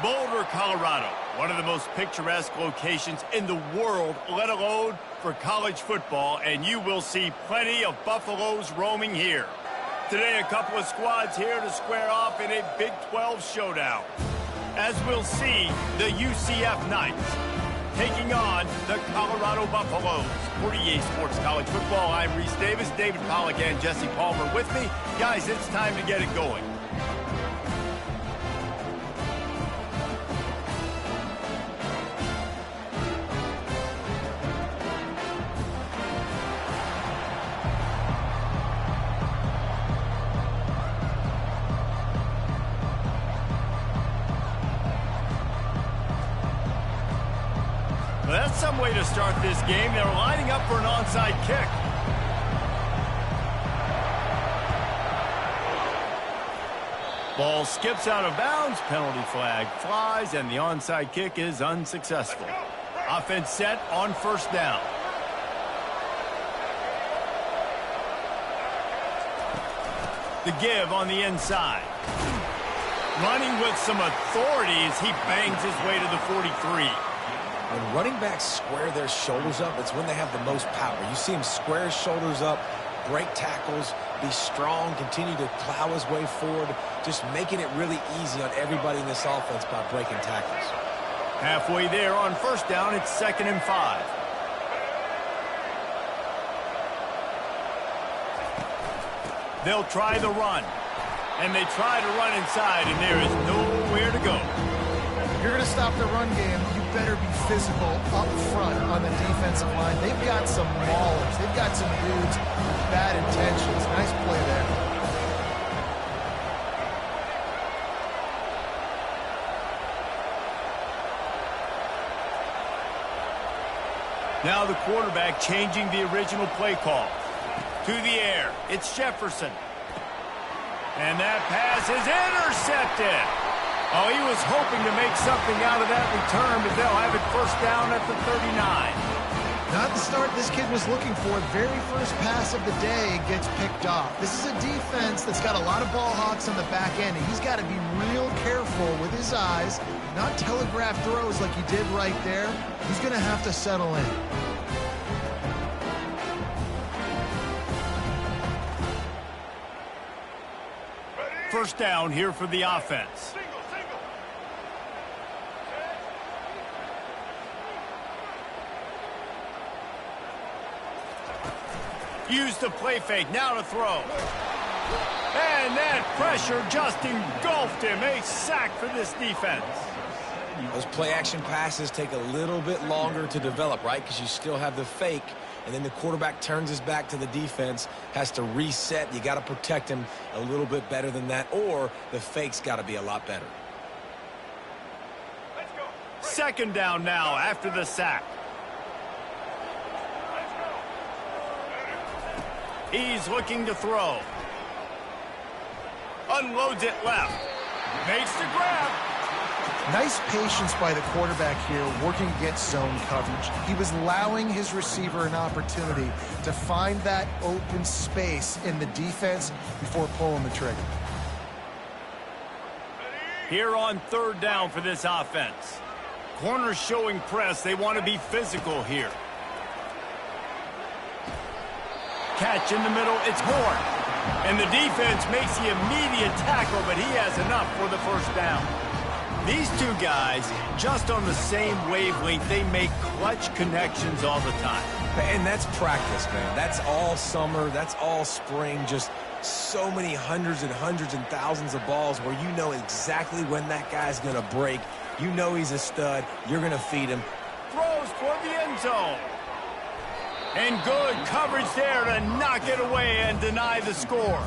Boulder, Colorado, one of the most picturesque locations in the world, let alone for college football, and you will see plenty of Buffaloes roaming here. Today, a couple of squads here to square off in a Big 12 showdown. As we'll see, the UCF Knights taking on the Colorado Buffaloes. For EA Sports College Football, I'm Reese Davis, David Pollack, and Jesse Palmer with me. Guys, it's time to get it going. Well, that's some way to start this game. They're lining up for an onside kick. Ball skips out of bounds, penalty flag flies, and the onside kick is unsuccessful. Offense set on first down. The give on the inside. Running with some authority as he bangs his way to the 43. When running backs square their shoulders up, it's when they have the most power. You see him square his shoulders up, break tackles, be strong, continue to plow his way forward, just making it really easy on everybody in this offense by breaking tackles. Halfway there on first down, it's 2nd and 5. They'll try the run, and they try to run inside, and there is nowhere to go. If you're going to stop the run game, you better be physical up front on the defensive line. They've got some maulers. They've got some dudes with bad intentions. Nice play there. Now the quarterback changing the original play call. To the air, it's Jefferson. And that pass is intercepted. Oh, he was hoping to make something out of that return, but they'll have it first down at the 39. Not the start this kid was looking for. Very first pass of the day gets picked off. This is a defense that's got a lot of ball hawks on the back end, and he's got to be real careful with his eyes, not telegraph throws like he did right there. He's going to have to settle in. First down here for the offense. Use the play fake, now to throw. And that pressure just engulfed him. A sack for this defense. Those play-action passes take a little bit longer to develop, right? Because you still have the fake, and then the quarterback turns his back to the defense, has to reset. You got to protect him a little bit better than that, or the fake's got to be a lot better. Second down now after the sack. He's looking to throw. Unloads it left. Makes the grab. Nice patience by the quarterback here, working against zone coverage. He was allowing his receiver an opportunity to find that open space in the defense before pulling the trigger. Here on third down for this offense. Corners showing press. They want to be physical here. Catch in the middle, it's Horn. And the defense makes the immediate tackle, but he has enough for the first down. These two guys, just on the same wavelength, they make clutch connections all the time. And that's practice, man. That's all summer, that's all spring, just so many hundreds and thousands of balls where you know exactly when that guy's going to break. You know he's a stud. You're going to feed him. Throws for the end zone. And good coverage there to knock it away and deny the score.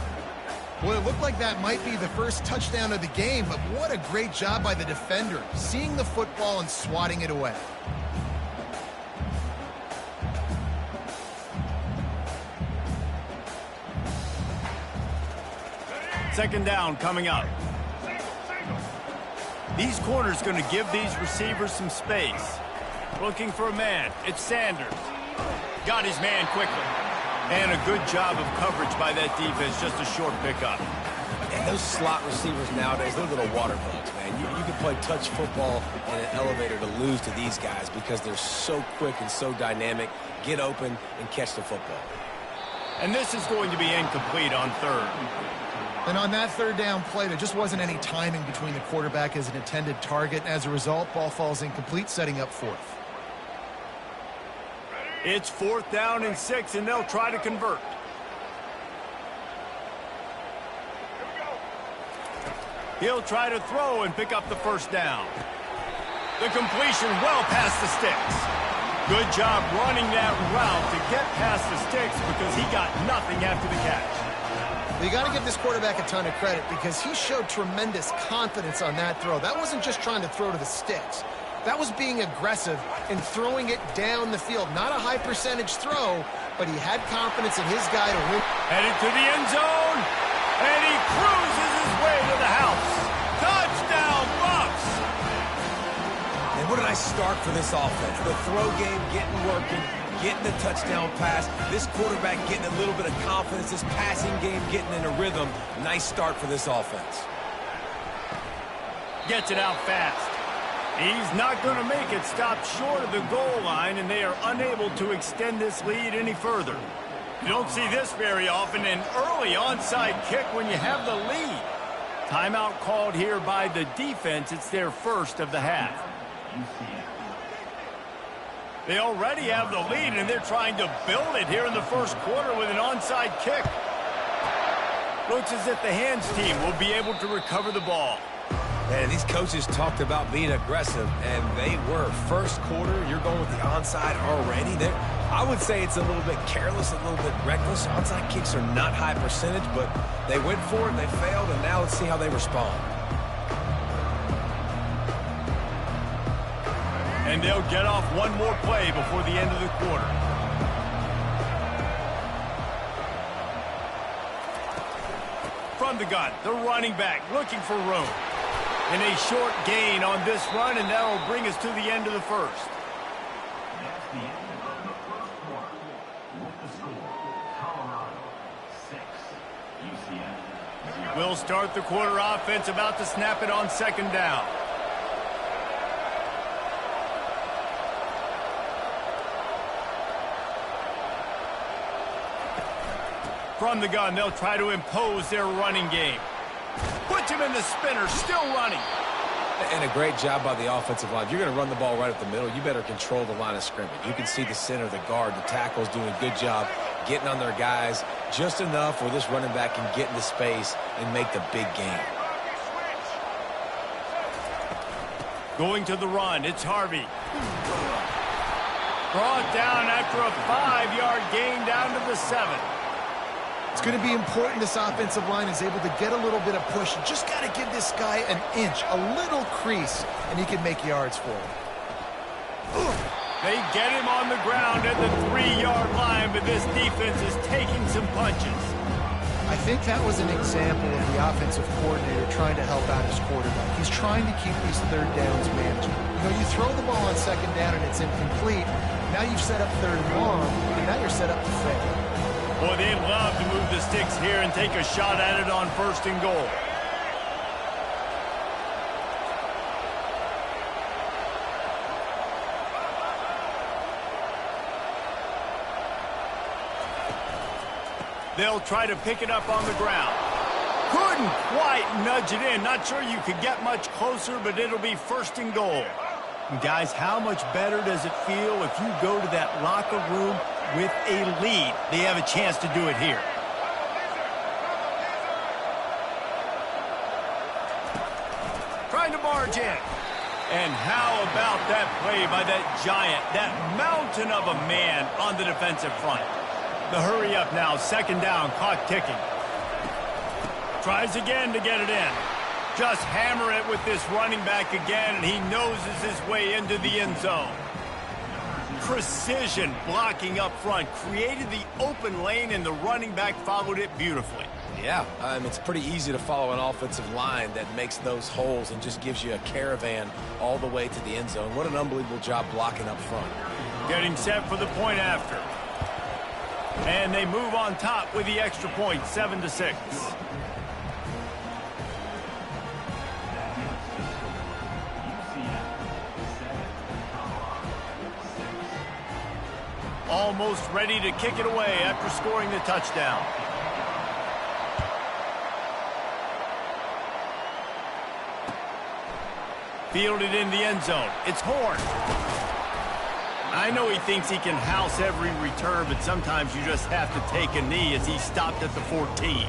Well, it looked like that might be the first touchdown of the game, but what a great job by the defender, seeing the football and swatting it away. Second down coming up. These corners going to give these receivers some space. Looking for a man. It's Sanders. Got his man quickly. And a good job of coverage by that defense. Just a short pickup. Those slot receivers nowadays, they're little water bugs, man. You can play touch football in an elevator to lose to these guys because they're so quick and so dynamic. Get open and catch the football. And this is going to be incomplete on third. And on that third down play, there just wasn't any timing between the quarterback as an intended target. And as a result, ball falls incomplete, setting up fourth. It's 4th down and 6, and they'll try to convert. He'll try to throw and pick up the first down. The completion well past the sticks. Good job running that route to get past the sticks because he got nothing after the catch. You got to give this quarterback a ton of credit because he showed tremendous confidence on that throw. That wasn't just trying to throw to the sticks. That was being aggressive and throwing it down the field. Not a high percentage throw, but he had confidence in his guy to win. Headed to the end zone, and he cruises his way to the house. Touchdown, Bucks! And what a nice start for this offense. The throw game getting working, getting the touchdown pass. This quarterback getting a little bit of confidence. This passing game getting in a rhythm. Nice start for this offense. Gets it out fast. He's not going to make it stop short of the goal line, and they are unable to extend this lead any further. You don't see this very often, an early onside kick when you have the lead. Timeout called here by the defense. It's their first of the half. They already have the lead, and they're trying to build it here in the first quarter with an onside kick. Looks as if the hands team will be able to recover the ball. And these coaches talked about being aggressive, and they were. First quarter, you're going with the onside already. I would say it's a little bit careless, a little bit reckless. Onside kicks are not high percentage, but they went for it, they failed, and now let's see how they respond. And they'll get off one more play before the end of the quarter. From the gun, the running back looking for room. And a short gain on this run, and that'll bring us to the end of the first. We'll start the quarter offense, about to snap it on second down. From the gun, they'll try to impose their running game. Puts him in the spinner, still running. And a great job by the offensive line. If you're going to run the ball right up the middle, you better control the line of scrimmage. You can see the center, the guard, the tackle's doing a good job getting on their guys just enough where this running back can get into space and make the big gain. Going to the run, it's Harvey. Brought down after a 5-yard gain down to the 7. It's going to be important this offensive line is able to get a little bit of push. You just got to give this guy an inch, a little crease, and he can make yards for him. They get him on the ground at the 3-yard line, but this defense is taking some punches. I think that was an example of the offensive coordinator trying to help out his quarterback. He's trying to keep these third downs manageable. You know, you throw the ball on second down and it's incomplete. Now you've set up third and long, and now you're set up to fail. Boy, they love to move the sticks here and take a shot at it on first and goal. They'll try to pick it up on the ground. Couldn't quite nudge it in. Not sure you could get much closer, but it'll be first and goal. And guys, how much better does it feel if you go to that locker room with a lead? They have a chance to do it here. Trying to barge in. And how about that play by that giant, that mountain of a man on the defensive front? The hurry up now, second down, clock ticking. Tries again to get it in. Just hammer it with this running back again, and he noses his way into the end zone. Precision blocking up front, created the open lane, and the running back followed it beautifully. Yeah, it's pretty easy to follow an offensive line that makes those holes and just gives you a caravan all the way to the end zone. What an unbelievable job blocking up front. Getting set for the point after. And they move on top with the extra point, 7-6. Almost ready to kick it away after scoring the touchdown. Fielded in the end zone. It's Horn. I know he thinks he can house every return, but sometimes you just have to take a knee as he stopped at the 14.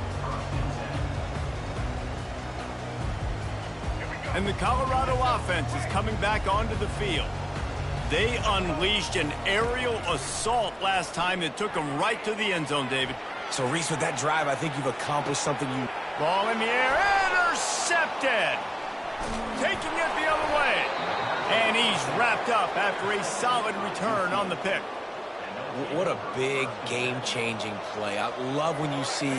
And the Colorado offense is coming back onto the field. They unleashed an aerial assault last time that took them right to the end zone, David. So, Reese, with that drive, I think you've accomplished something you... Ball in the air, intercepted! Taking it the other way. And he's wrapped up after a solid return on the pick. What a big game-changing play. I love when you see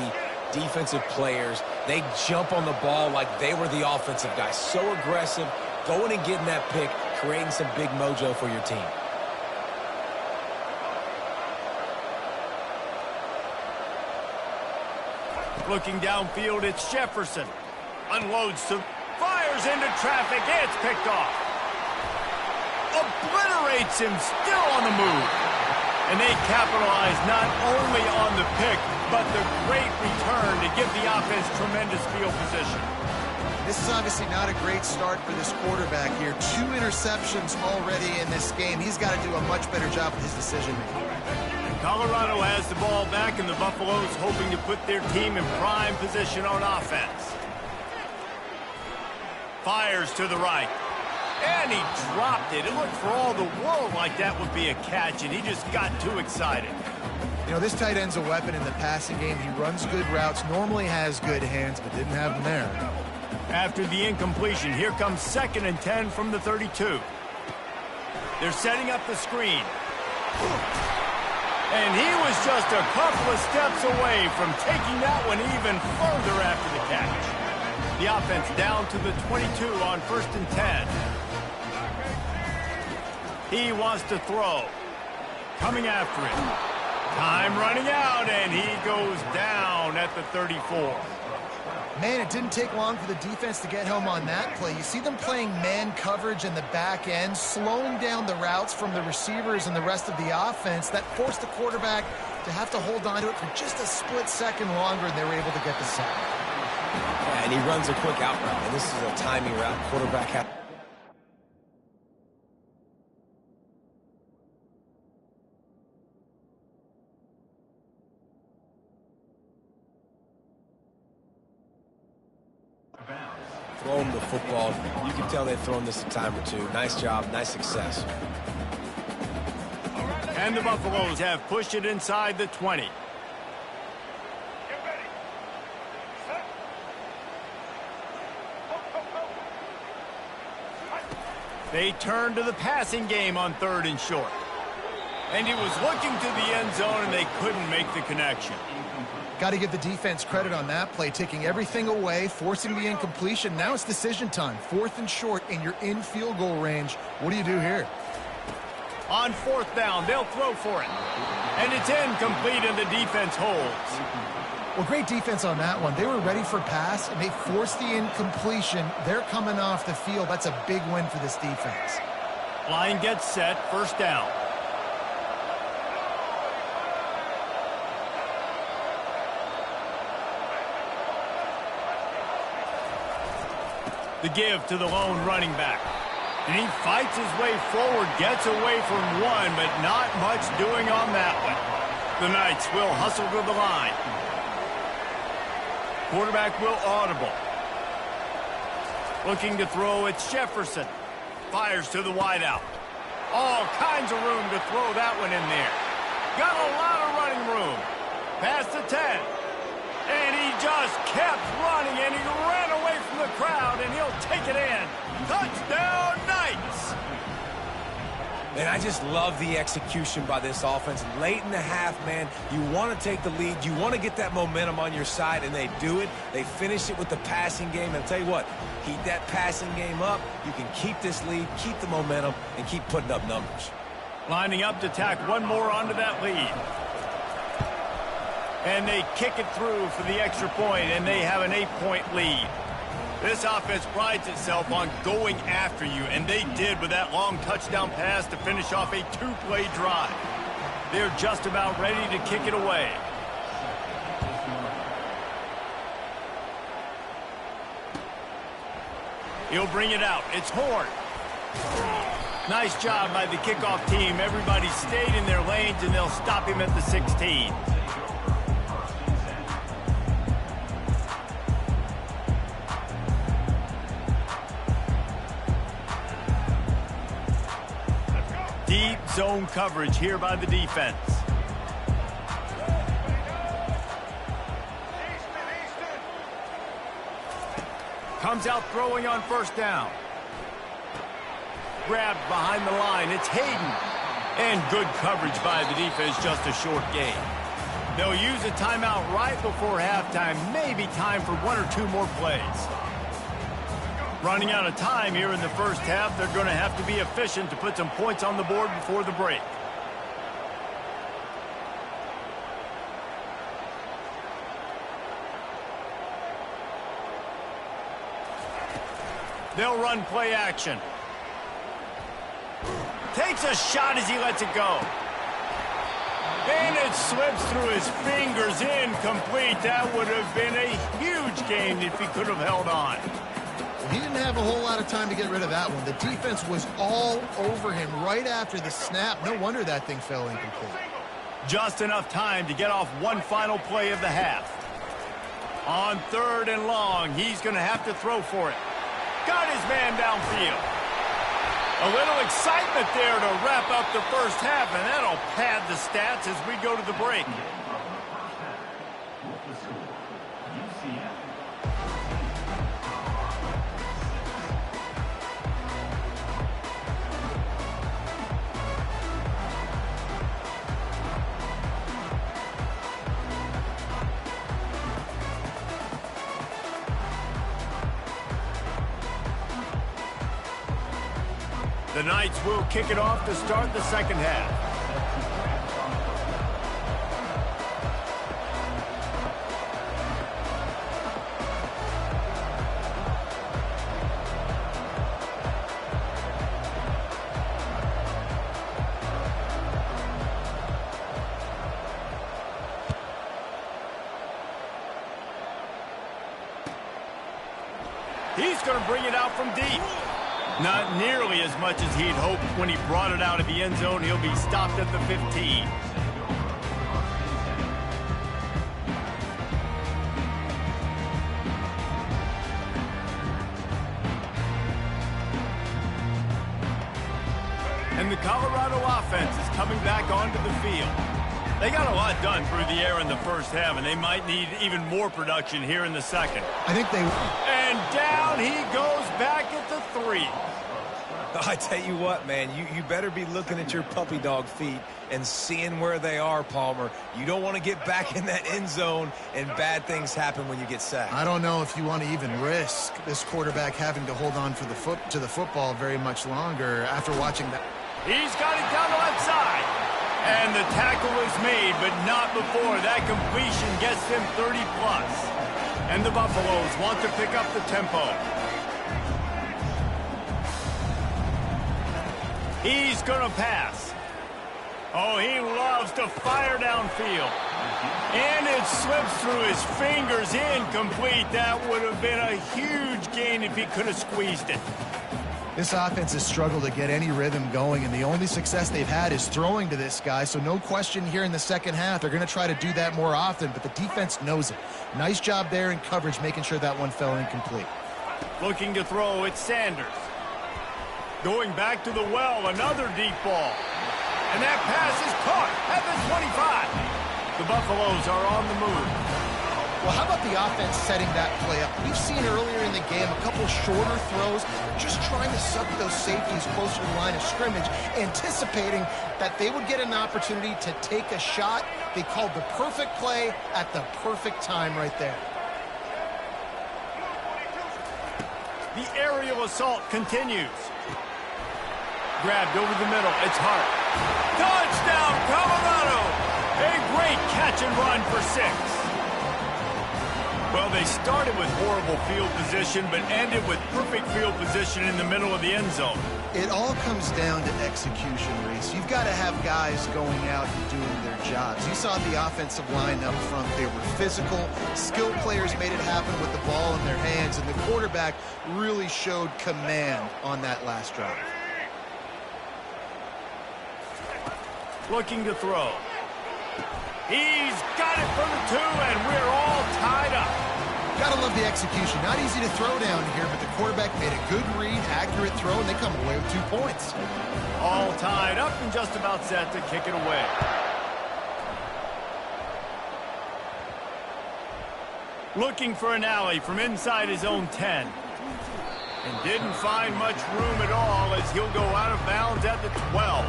defensive players, they jump on the ball like they were the offensive guy. So aggressive, going and getting that pick, creating some big mojo for your team. Looking downfield, it's Jefferson. Unloads to... Fires into traffic. It's picked off. Obliterates him, still on the move. And they capitalize not only on the pick, but the great return to give the offense tremendous field position. This is obviously not a great start for this quarterback here. 2 interceptions already in this game. He's got to do a much better job with his decision-making. Colorado has the ball back, and the Buffaloes hoping to put their team in prime position on offense. Fires to the right. And he dropped it. It looked for all the world like that would be a catch, and he just got too excited. You know, this tight end's a weapon in the passing game. He runs good routes, normally has good hands, but didn't have them there. After the incompletion, here comes 2nd and 10 from the 32. They're setting up the screen. And he was just a couple of steps away from taking that one even further after the catch. The offense down to the 22 on 1st and 10. He wants to throw. Coming after it. Time running out, and he goes down at the 34. Man, it didn't take long for the defense to get home on that play. You see them playing man coverage in the back end, slowing down the routes from the receivers and the rest of the offense. That forced the quarterback to have to hold on to it for just a split second longer, and they were able to get the sack. Yeah, and he runs a quick out route, and this is a timing route. Quarterback has... Throw him the football. You can tell they've thrown this a time or two. Nice job, nice success. And the Buffaloes have pushed it inside the 20. They turn to the passing game on 3rd and short. And he was looking to the end zone, and they couldn't make the connection. Got to give the defense credit on that play, taking everything away, forcing the incompletion. Now it's decision time. 4th and short, and you're in field goal range. What do you do here? On 4th down, they'll throw for it. And it's incomplete, and the defense holds. Well, great defense on that one. They were ready for pass, and they forced the incompletion. They're coming off the field. That's a big win for this defense. Line gets set, 1st down. The give to the lone running back. And he fights his way forward, gets away from one, but not much doing on that one. The Knights will hustle to the line. Quarterback will audible. Looking to throw, it's Jefferson. Fires to the wideout. All kinds of room to throw that one in there. Got a lot of running room. Past the 10. And he just kept running, and he ran away from the crowd, and he'll take it in. Touchdown, Knights! And I just love the execution by this offense. Late in the half, man, you want to take the lead. You want to get that momentum on your side, and they do it. They finish it with the passing game. And I'll tell you what, keep that passing game up. You can keep this lead, keep the momentum, and keep putting up numbers. Lining up to tack one more onto that lead. And they kick it through for the extra point, and they have an 8-point lead. This offense prides itself on going after you, and they did with that long touchdown pass to finish off a 2-play drive. They're just about ready to kick it away. He'll bring it out. It's Horn. Nice job by the kickoff team. Everybody stayed in their lanes, and they'll stop him at the 16. Deep zone coverage here by the defense. Comes out throwing on first down. Grabbed behind the line. It's Hayden. And good coverage by the defense, just a short gain. They'll use a timeout right before halftime. Maybe time for one or two more plays. Running out of time here in the first half. They're going to have to be efficient to put some points on the board before the break. They'll run play action. Takes a shot as he lets it go. And it slips through his fingers, incomplete. That would have been a huge gain if he could have held on. He didn't have a whole lot of time to get rid of that one. The defense was all over him right after the snap. No wonder that thing fell incomplete. Just enough time to get off one final play of the half. On 3rd and long, he's going to have to throw for it. Got his man downfield. A little excitement there to wrap up the first half, and that'll pad the stats as we go to the break. The Knights will kick it off to start the second half. He's going to bring it out from deep. Not nearly as much as he'd hoped when he brought it out of the end zone. He'll be stopped at the 15. And the Colorado offense is coming back onto the field. They got a lot done through the air in the first half, and they might need even more production here in the second. I think they... And down he goes back at the 3. I tell you what, man, you better be looking at your puppy dog feet and seeing where they are, Palmer. You don't want to get back in that end zone and bad things happen when you get sacked. I don't know if you want to even risk this quarterback having to hold on for to the football very much longer after watching that. He's got it down the left side. And the tackle is made, but not before that completion gets them 30+. And the Buffaloes want to pick up the tempo. He's going to pass. Oh, he loves to fire downfield. And it slips through his fingers, incomplete. That would have been a huge gain if he could have squeezed it. This offense has struggled to get any rhythm going, and the only success they've had is throwing to this guy, so no question here in the second half. They're going to try to do that more often, but the defense knows it. Nice job there in coverage, making sure that one fell incomplete. Looking to throw, it's Sanders. Going back to the well, another deep ball. And that pass is caught at the 25. The Buffaloes are on the move. Well, how about the offense setting that play up? We've seen earlier in the game a couple shorter throws, just trying to suck those safeties closer to the line of scrimmage, anticipating that they would get an opportunity to take a shot. They called the perfect play at the perfect time right there. The aerial assault continues. Grabbed over the middle. It's Hart. Touchdown, Colorado! A great catch and run for 6. Well, they started with horrible field position, but ended with perfect field position in the middle of the end zone. It all comes down to execution, Reese. You've got to have guys going out and doing their jobs. You saw the offensive line up front. They were physical. Skilled players made it happen with the ball in their hands, and the quarterback really showed command on that last drive. Looking to throw. He's got it for the 2, and we're all tied up. Gotta love the execution. Not easy to throw down here, but the quarterback made a good read, accurate throw, and they come away with 2 points. All tied up and just about set to kick it away. Looking for an alley from inside his own 10. And didn't find much room at all as he'll go out of bounds at the 12.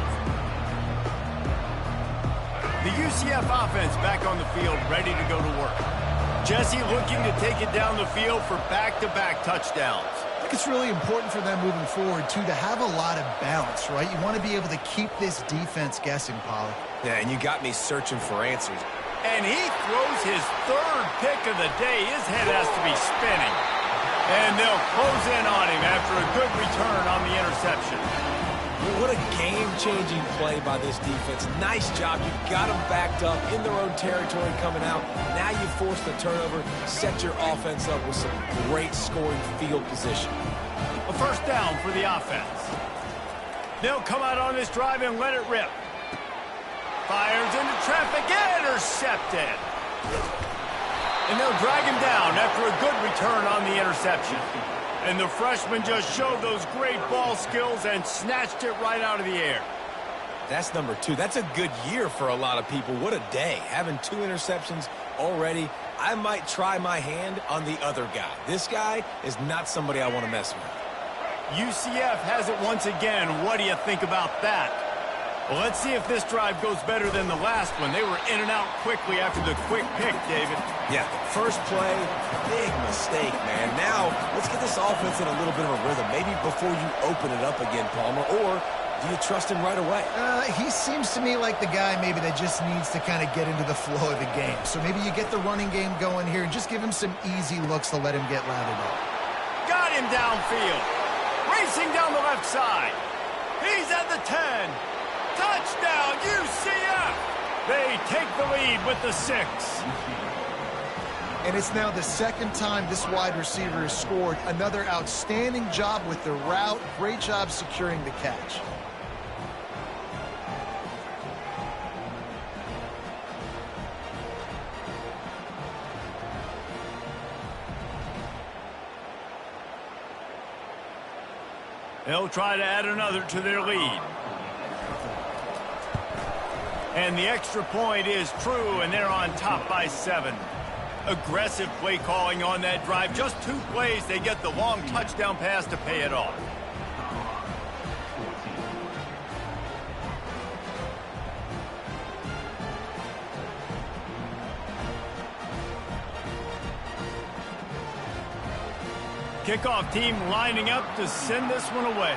The UCF offense back on the field, ready to go to work. Jesse looking to take it down the field for back-to-back touchdowns. I think it's really important for them moving forward, too, to have a lot of balance, right? You want to be able to keep this defense guessing, Pollock. Yeah, and you got me searching for answers. And he throws his 3rd pick of the day. His head has to be spinning. And they'll close in on him after a good return on the interception. What a game-changing play by this defense. Nice job. You got them backed up in their own territory coming out. Now you force the turnover, set your offense up with some great scoring field position. A first down for the offense. They'll come out on this drive and let it rip. Fires into traffic, intercepted. And they'll drag him down after a good return on the interception. And the freshman just showed those great ball skills and snatched it right out of the air. That's number 2. That's a good year for a lot of people. What a day. Having 2 interceptions already. I might try my hand on the other guy. This guy is not somebody I want to mess with. UCF has it once again. What do you think about that? Well, let's see if this drive goes better than the last one. They were in and out quickly after the quick pick, David. Yeah, first play, big mistake, man. Now, let's get this offense in a little bit of a rhythm. Maybe before you open it up again, Palmer, or do you trust him right away? He seems to me like the guy maybe that just needs to kind of get into the flow of the game. So maybe you get the running game going here and just give him some easy looks to let him get lathered up. Got him downfield. Racing down the left side. He's at the 10. Touchdown, UCF! They take the lead with the 6. And it's now the 2nd time this wide receiver has scored. Another outstanding job with the route. Great job securing the catch. They'll try to add another to their lead. And the extra point is true, and they're on top by 7. Aggressive play calling on that drive. Just 2 plays, they get the long touchdown pass to pay it off. Kickoff team lining up to send this one away.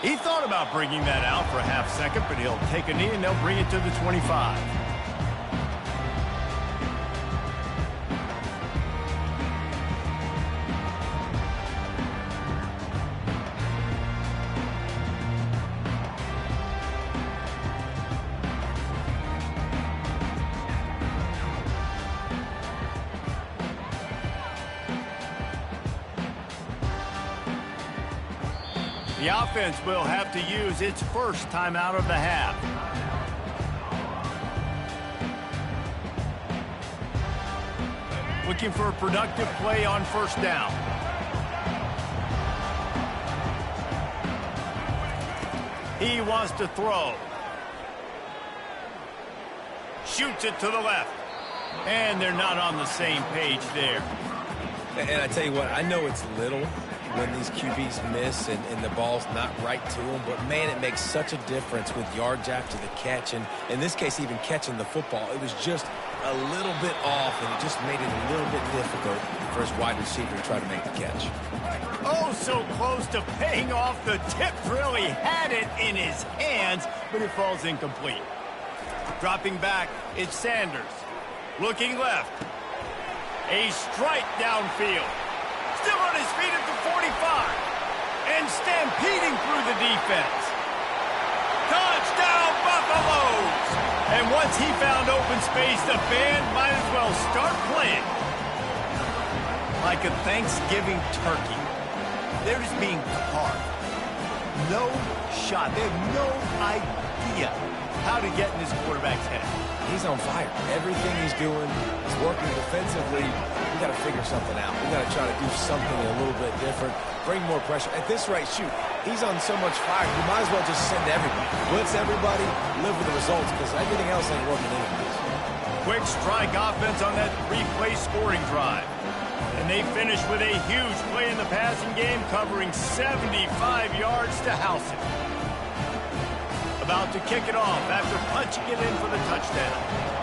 He thought about bringing that out for a half second, but he'll take a knee and they'll bring it to the 25. The offense will have to use its first timeout of the half. Looking for a productive play on first down. He wants to throw. Shoots it to the left. And they're not on the same page there. And I tell you what, I know it's little, when these QBs miss and the ball's not right to them. But, man, it makes such a difference with yards after the catch. And in this case, even catching the football, it was just a little bit off, and it just made it a little bit difficult for his wide receiver to try to make the catch. Oh, so close to paying off. The tip really had it in his hands, but it falls incomplete. Dropping back, it's Sanders. Looking left. A strike downfield. Still on his feet at the 45. And stampeding through the defense. Touchdown, Buffaloes! And once he found open space, the band might as well start playing. Like a Thanksgiving turkey. They're just being carved. No shot. They have no idea how to get in this quarterback's head. He's on fire. Everything he's doing is working defensively. We got to figure something out. We got to try to do something a little bit different. Bring more pressure. At this rate, shoot, he's on so much fire. You might as well just send everybody. Blitz everybody, live with the results, because everything else ain't working anyways. Quick strike offense on that three-play scoring drive. And they finish with a huge play in the passing game, covering 75 yards to house it. About to kick it off after punching it in for the touchdown.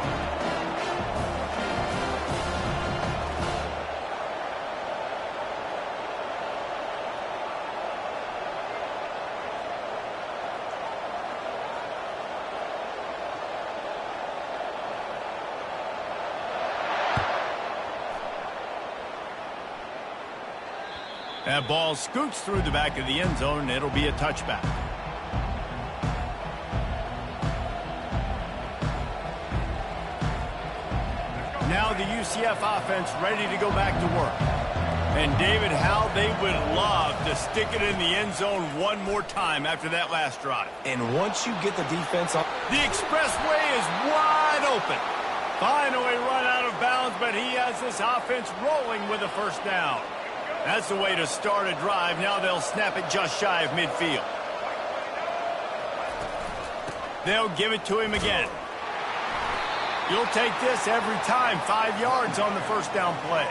That ball scoots through the back of the end zone, and it'll be a touchback. Now the UCF offense ready to go back to work. And David, how they would love to stick it in the end zone one more time after that last drive. And once you get the defense up, the expressway is wide open. Finally run out of bounds, but he has this offense rolling with a first down. That's the way to start a drive. Now they'll snap it just shy of midfield. They'll give it to him again. You'll take this every time. 5 yards on the first down play.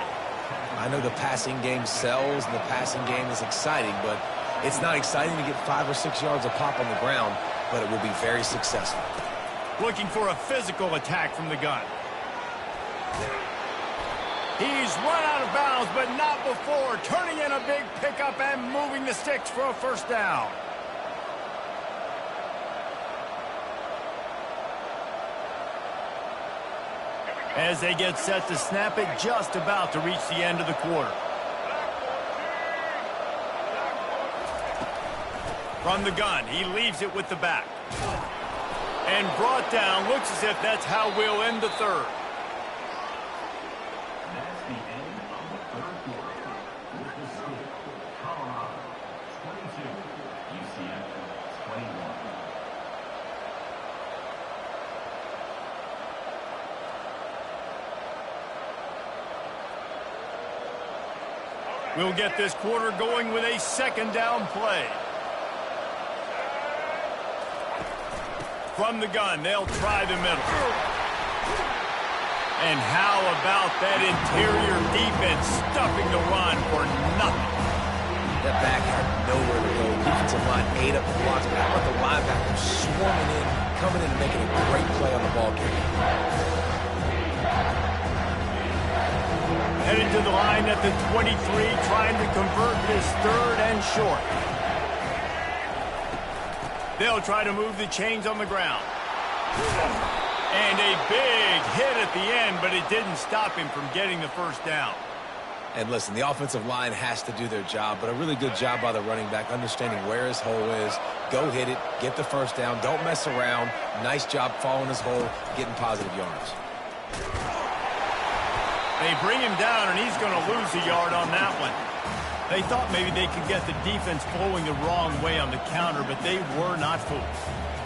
I know the passing game sells and the passing game is exciting, but it's not exciting to get 5 or 6 yards a pop on the ground, but it will be very successful. Looking for a physical attack from the gun. He's run out of bounds, but not before. Turning in a big pickup and moving the sticks for a first down. As they get set to snap it, just about to reach the end of the quarter. From the gun, he leaves it with the back. And brought down, looks as if that's how we'll end the third. We'll get this quarter going with a second down play. From the gun, they'll try the middle. And how about that interior defense stuffing the run for nothing? That back had nowhere to go. Defensive line ate up the blocks, but how about the linebackers swarming in, coming in and making a great play on the ball game? Headed to the line at the 23, trying to convert this third and short. They'll try to move the chains on the ground. And a big hit at the end, but it didn't stop him from getting the first down. And listen, the offensive line has to do their job, but a really good job by the running back, understanding where his hole is. Go hit it, get the first down, don't mess around. Nice job following his hole, getting positive yards. They bring him down, and he's going to lose a yard on that one. They thought maybe they could get the defense flowing the wrong way on the counter, but they were not fooled.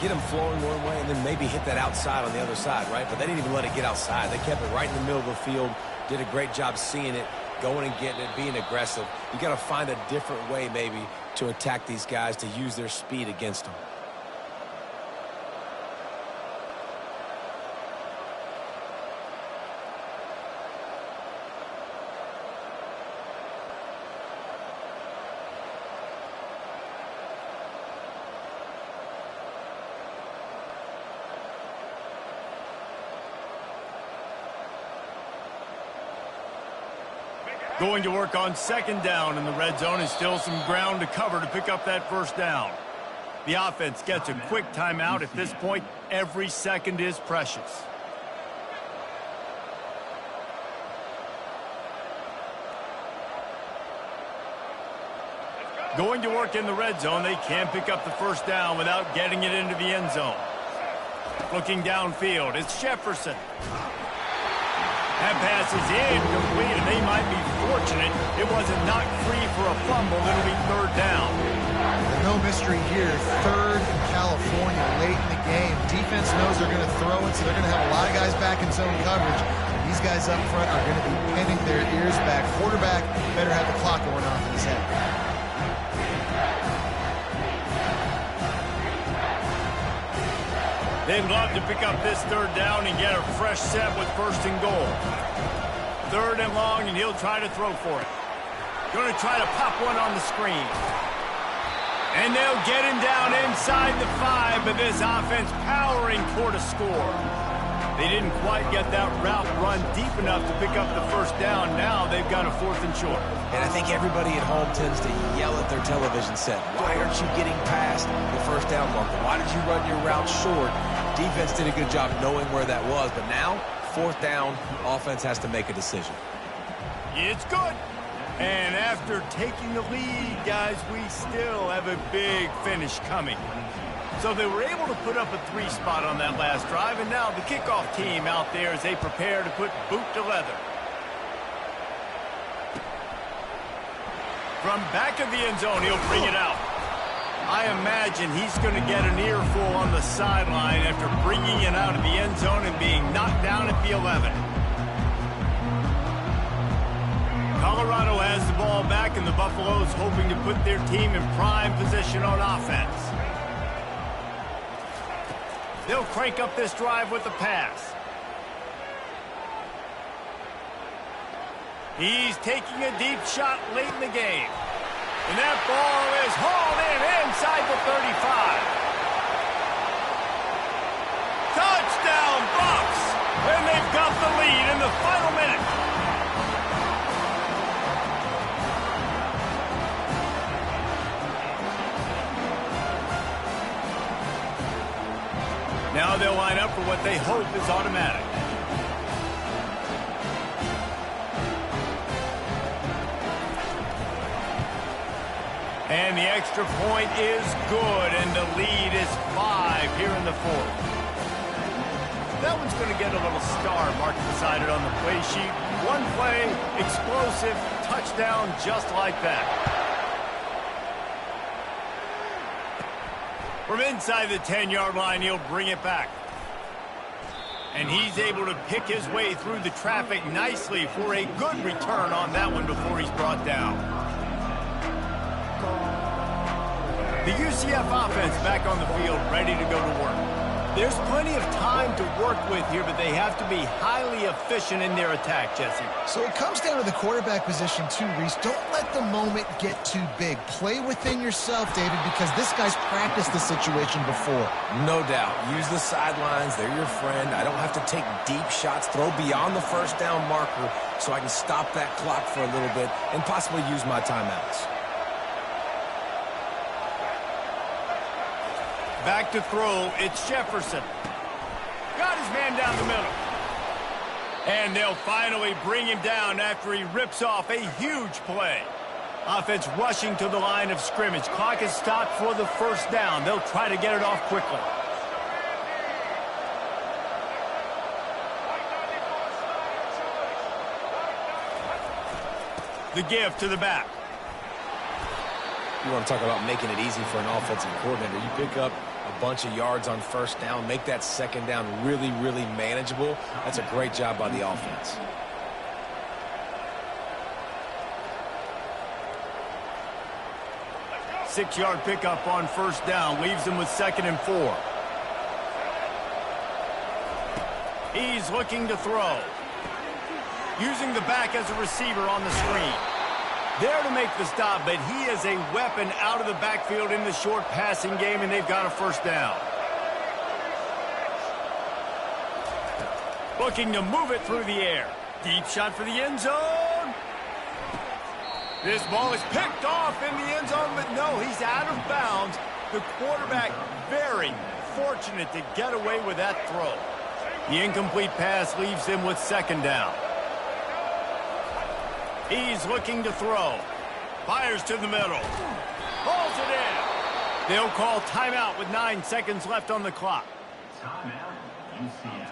Get them flowing one way and then maybe hit that outside on the other side, right? But they didn't even let it get outside. They kept it right in the middle of the field, did a great job seeing it, going and getting it, being aggressive. You got to find a different way maybe to attack these guys, to use their speed against them. Going to work on second down in the red zone, and still some ground to cover to pick up that first down. The offense gets a quick timeout. At this point, every second is precious. Going to work in the red zone. They can pick up the first down without getting it into the end zone. Looking downfield, it's Jefferson. That pass is incomplete, and they might be fortunate it wasn't knocked free for a fumble. It'll be third down. No mystery here. Third in California late in the game. Defense knows they're going to throw it, so they're going to have a lot of guys back in zone coverage. These guys up front are going to be pinning their ears back. Quarterback better have the clock going off in his head. They'd love to pick up this third down and get a fresh set with first and goal. Third and long, and he'll try to throw for it. Going to try to pop one on the screen. And they'll get him down inside the 5, but this offense powering toward a score. They didn't quite get that route run deep enough to pick up the first down. Now they've got a 4th and short. And I think everybody at home tends to yell at their television set. Why aren't you getting past the first down marker? Why did you run your route short? Defense did a good job knowing where that was, but now, 4th down, offense has to make a decision. It's good. And after taking the lead, guys, we still have a big finish coming. So they were able to put up a 3 spot on that last drive, and now the kickoff team out there as they prepare to put boot to leather. From back of the end zone, he'll bring it out. I imagine he's going to get an earful on the sideline after bringing it out of the end zone and being knocked down at the 11. Colorado has the ball back, and the Buffaloes hoping to put their team in prime position on offense. They'll crank up this drive with the pass. He's taking a deep shot late in the game. And that ball is hauled in inside the 35. Touchdown, Bucs! And they've got the lead in the final minute. Now they'll line up for what they hope is automatic. And the extra point is good, and the lead is 5 here in the 4th. That one's going to get a little star marked beside it on the play sheet. One play, explosive, touchdown just like that. From inside the 10-yard line, he'll bring it back. And he's able to pick his way through the traffic nicely for a good return on that one before he's brought down. The UCF offense back on the field, ready to go to work. There's plenty of time to work with here, but they have to be highly efficient in their attack, Jesse. So it comes down to the quarterback position too, Reese. Don't let the moment get too big. Play within yourself, David, because this guy's practiced the situation before. No doubt. Use the sidelines. They're your friend. I don't have to take deep shots, throw beyond the first down marker so I can stop that clock for a little bit and possibly use my timeouts. Back to throw, it's Jefferson. Got his man down the middle. And they'll finally bring him down after he rips off a huge play. Offense rushing to the line of scrimmage. Clock is stopped for the first down. They'll try to get it off quickly. The give to the back. You want to talk about making it easy for an offensive coordinator. You pick up a bunch of yards on first down, make that second down really, really manageable. That's a great job by the offense. Six-yard pickup on first down. Leaves them with 2nd and 4. He's looking to throw. Using the back as a receiver on the screen. There to make the stop, but he is a weapon out of the backfield in the short passing game, and they've got a first down. Looking to move it through the air. Deep shot for the end zone. This ball is picked off in the end zone, but no, he's out of bounds. The quarterback very fortunate to get away with that throw. The incomplete pass leaves him with second down. He's looking to throw. Fires to the middle. Pulls it in. They'll call timeout with 9 seconds left on the clock. Timeout, UCF.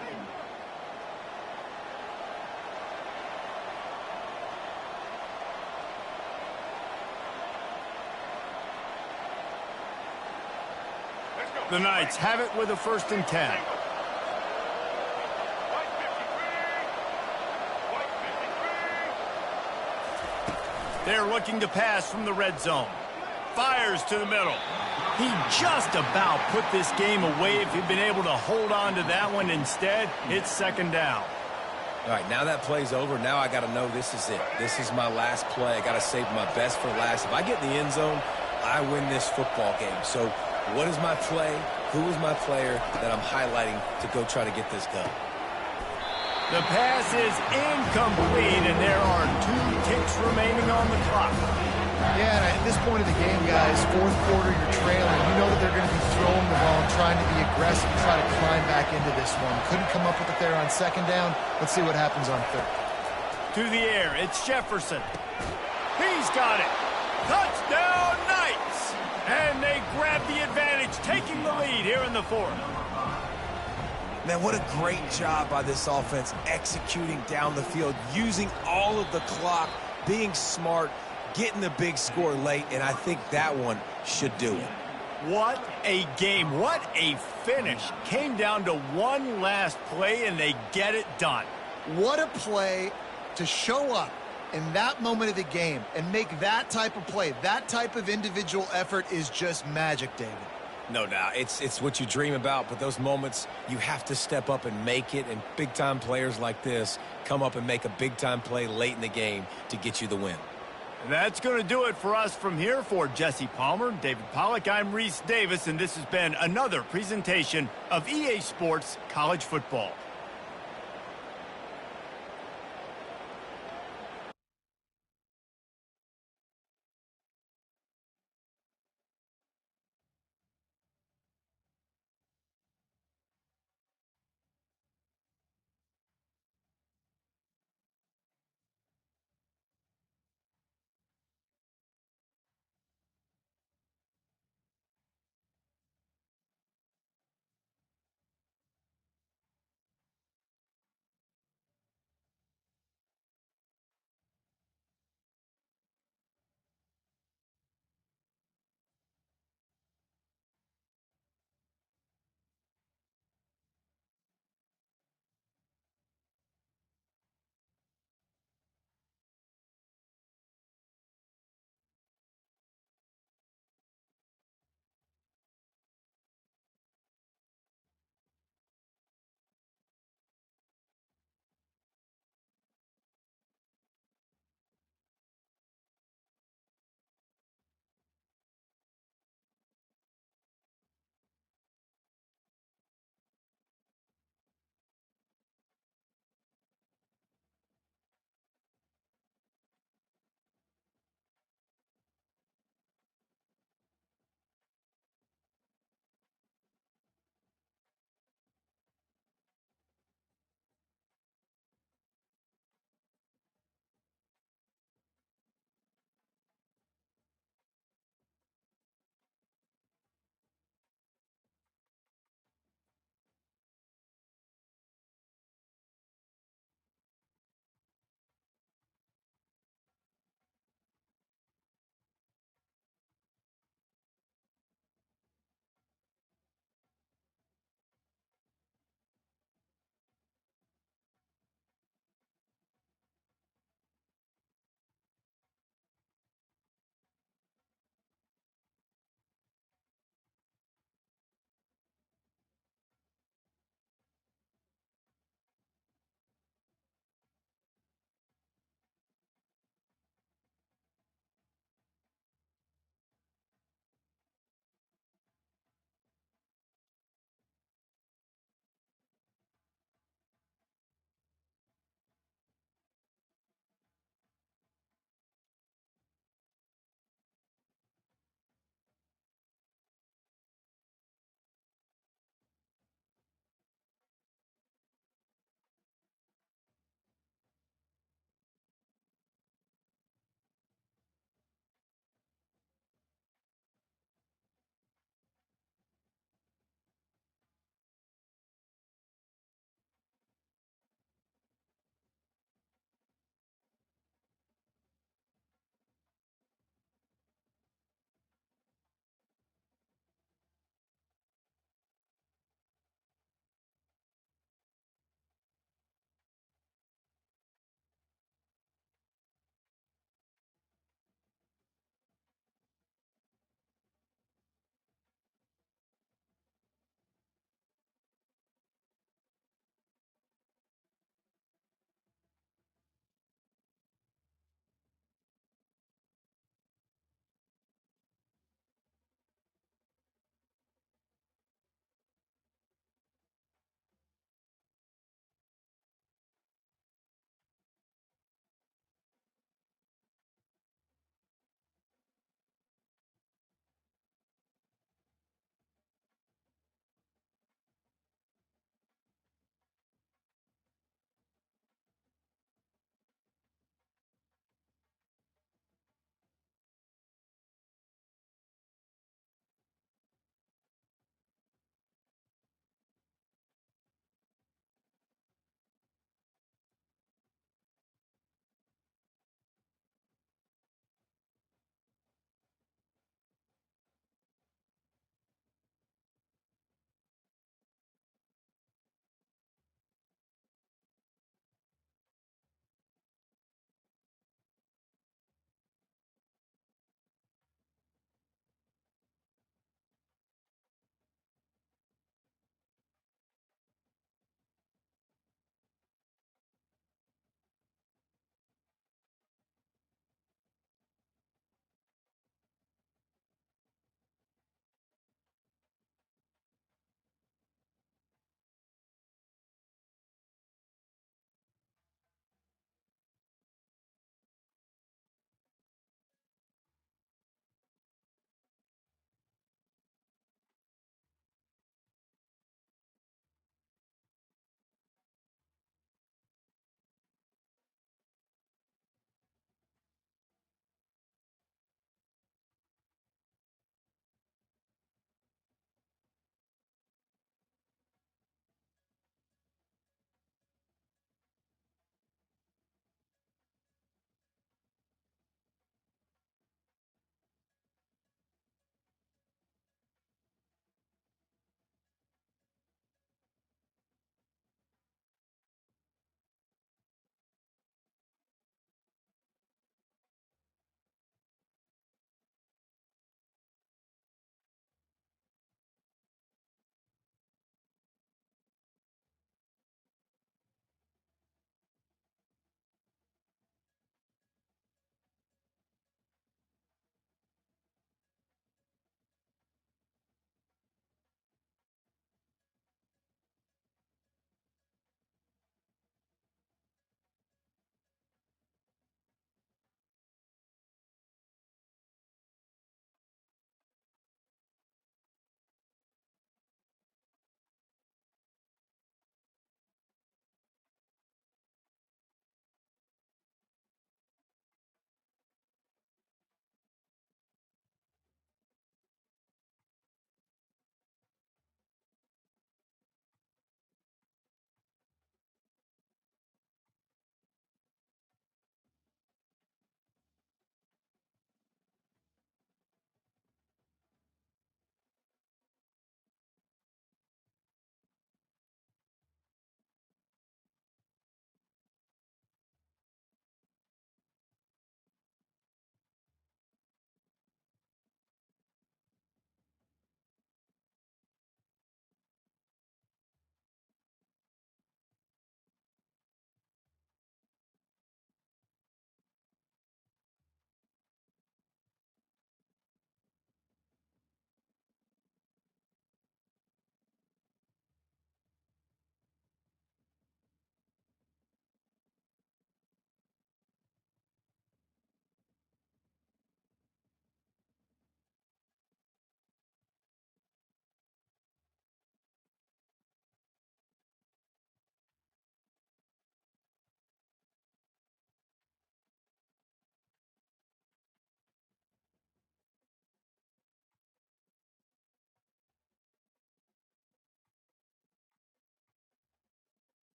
The Knights have it with a 1st and 10. They're looking to pass from the red zone. Fires to the middle. He just about put this game away if he'd been able to hold on to that one. Instead, it's second down. All right, now that play's over, now I got to know this is it. This is my last play. I got to save my best for last. If I get in the end zone, I win this football game. So what is my play? Who is my player that I'm highlighting to go try to get this done? The pass is incomplete, and there are 2 ticks remaining on the clock. Yeah, and at this point of the game, guys, 4th quarter, you're trailing. You know that they're going to be throwing the ball and trying to be aggressive and try to climb back into this one. Couldn't come up with it there on second down. Let's see what happens on 3rd. To the air, it's Jefferson. He's got it. Touchdown, Knights! And they grab the advantage, taking the lead here in the 4th. Man, what a great job by this offense executing down the field, using all of the clock, being smart, getting the big score late, and I think that one should do it. What a game. What a finish. Came down to one last play, and they get it done. What a play to show up in that moment of the game and make that type of play. That type of individual effort is just magic, David. No doubt. It's what you dream about, but those moments, you have to step up and make it, and big-time players like this come up and make a big-time play late in the game to get you the win. And that's going to do it for us from here. For Jesse Palmer, David Pollack, I'm Reese Davis, and this has been another presentation of EA Sports College Football.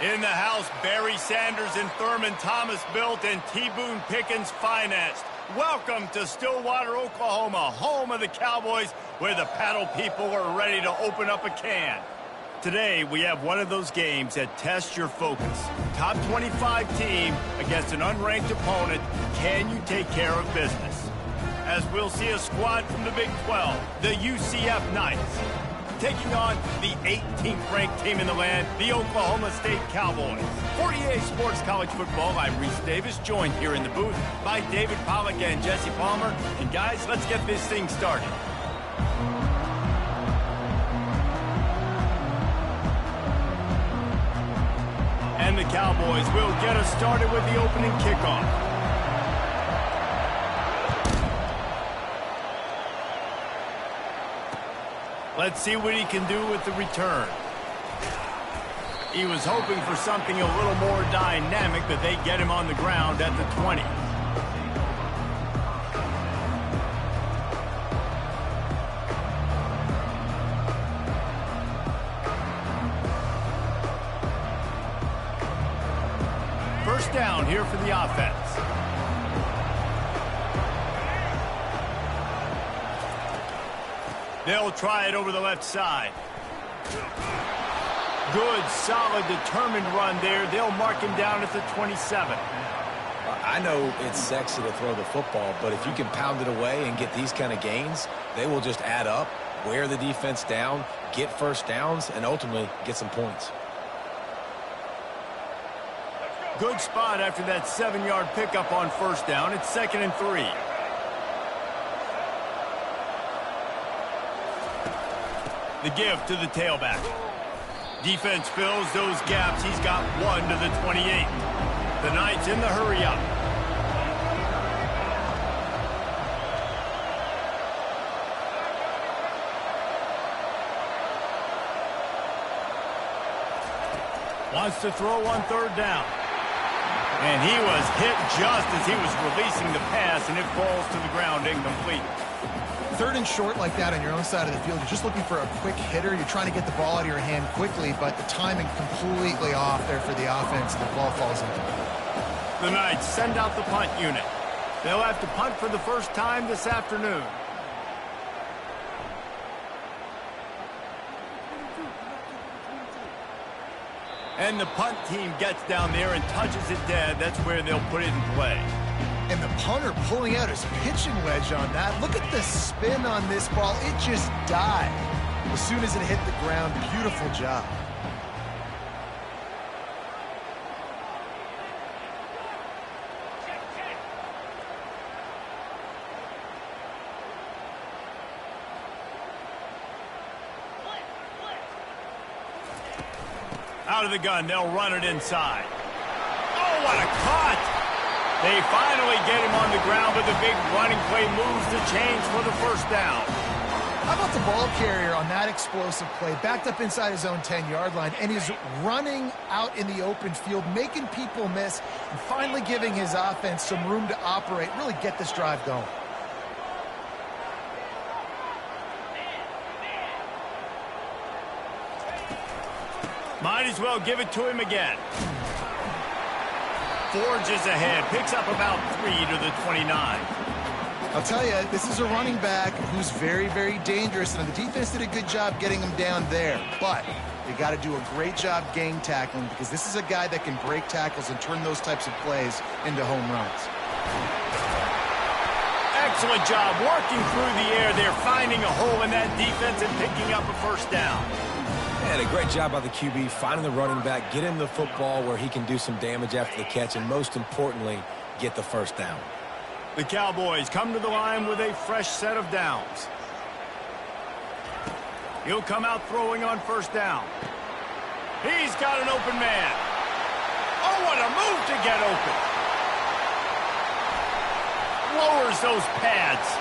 In the house, Barry Sanders and Thurman Thomas built and T. Boone Pickens financed. Welcome to Stillwater, Oklahoma, home of the Cowboys, where the paddle people are ready to open up a can. Today, we have one of those games that tests your focus. Top 25 team against an unranked opponent. Can you take care of business? As we'll see a squad from the Big 12, the UCF Knights, taking on the 18th ranked team in the land, the Oklahoma State Cowboys. For EA Sports College Football, I'm Reese Davis, joined here in the booth by David Pollack and Jesse Palmer. And guys, let's get this thing started. And the Cowboys will get us started with the opening kickoff. Let's see what he can do with the return. He was hoping for something a little more dynamic, but they get him on the ground at the 20. First down here for the offense. They'll try it over the left side. Good, solid, determined run there. They'll mark him down at the 27. I know it's sexy to throw the football, but if you can pound it away and get these kind of gains, they will just add up, wear the defense down, get first downs, and ultimately get some points. Good spot after that 7-yard pickup on first down. It's 2nd and 3. The give to the tailback. Defense fills those gaps. He's got one to the 28. The Knights in the hurry up. Wants to throw on 3rd down. And he was hit just as he was releasing the pass, and it falls to the ground incomplete. 3rd and short like that on your own side of the field, you're just looking for a quick hitter. You're trying to get the ball out of your hand quickly, but the timing completely off there for the offense. The ball falls incomplete. The Knights send out the punt unit. They'll have to punt for the first time this afternoon. And the punt team gets down there and touches it dead. That's where they'll put it in play. And the punter pulling out his pitching wedge on that. Look at the spin on this ball. It just died as soon as it hit the ground. Beautiful job. Out of the gun, they'll run it inside. Oh, what a cut! They finally get him on the ground, but the big running play moves the chains for the first down. How about the ball carrier on that explosive play? Backed up inside his own 10-yard line, and he's running out in the open field, making people miss, and finally giving his offense some room to operate, really get this drive going. Might as well give it to him again. Forges ahead, picks up about 3 to the 29. I'll tell you, this is a running back who's very, very dangerous, and the defense did a good job getting him down there. But you got to do a great job game tackling, because this is a guy that can break tackles and turn those types of plays into home runs. Excellent job working through the air there, finding a hole in that defense and picking up a first down. And a great job by the QB, finding the running back, get him the football where he can do some damage after the catch, and most importantly, get the first down. The Cowboys come to the line with a fresh set of downs. He'll come out throwing on first down. He's got an open man. Oh, what a move to get open. Lowers those pads.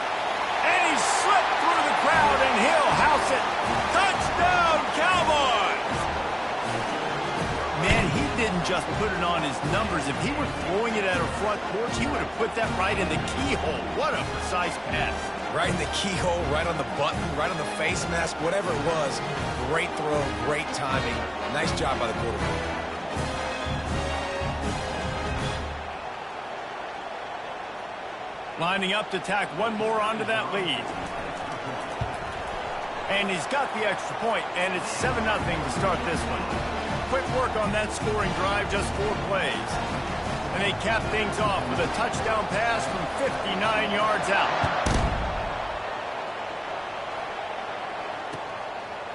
And he slipped through the crowd, and he'll house it. Touchdown, Cowboys! Man, he didn't just put it on his numbers. If he were throwing it at a front porch, he would have put that right in the keyhole. What a precise pass. Right in the keyhole, right on the button, right on the face mask, whatever it was. Great throw, great timing. Nice job by the quarterback. Lining up to tack one more onto that lead. And he's got the extra point, and it's 7-0 to start this one. Quick work on that scoring drive, just 4 plays. And they cap things off with a touchdown pass from 59 yards out.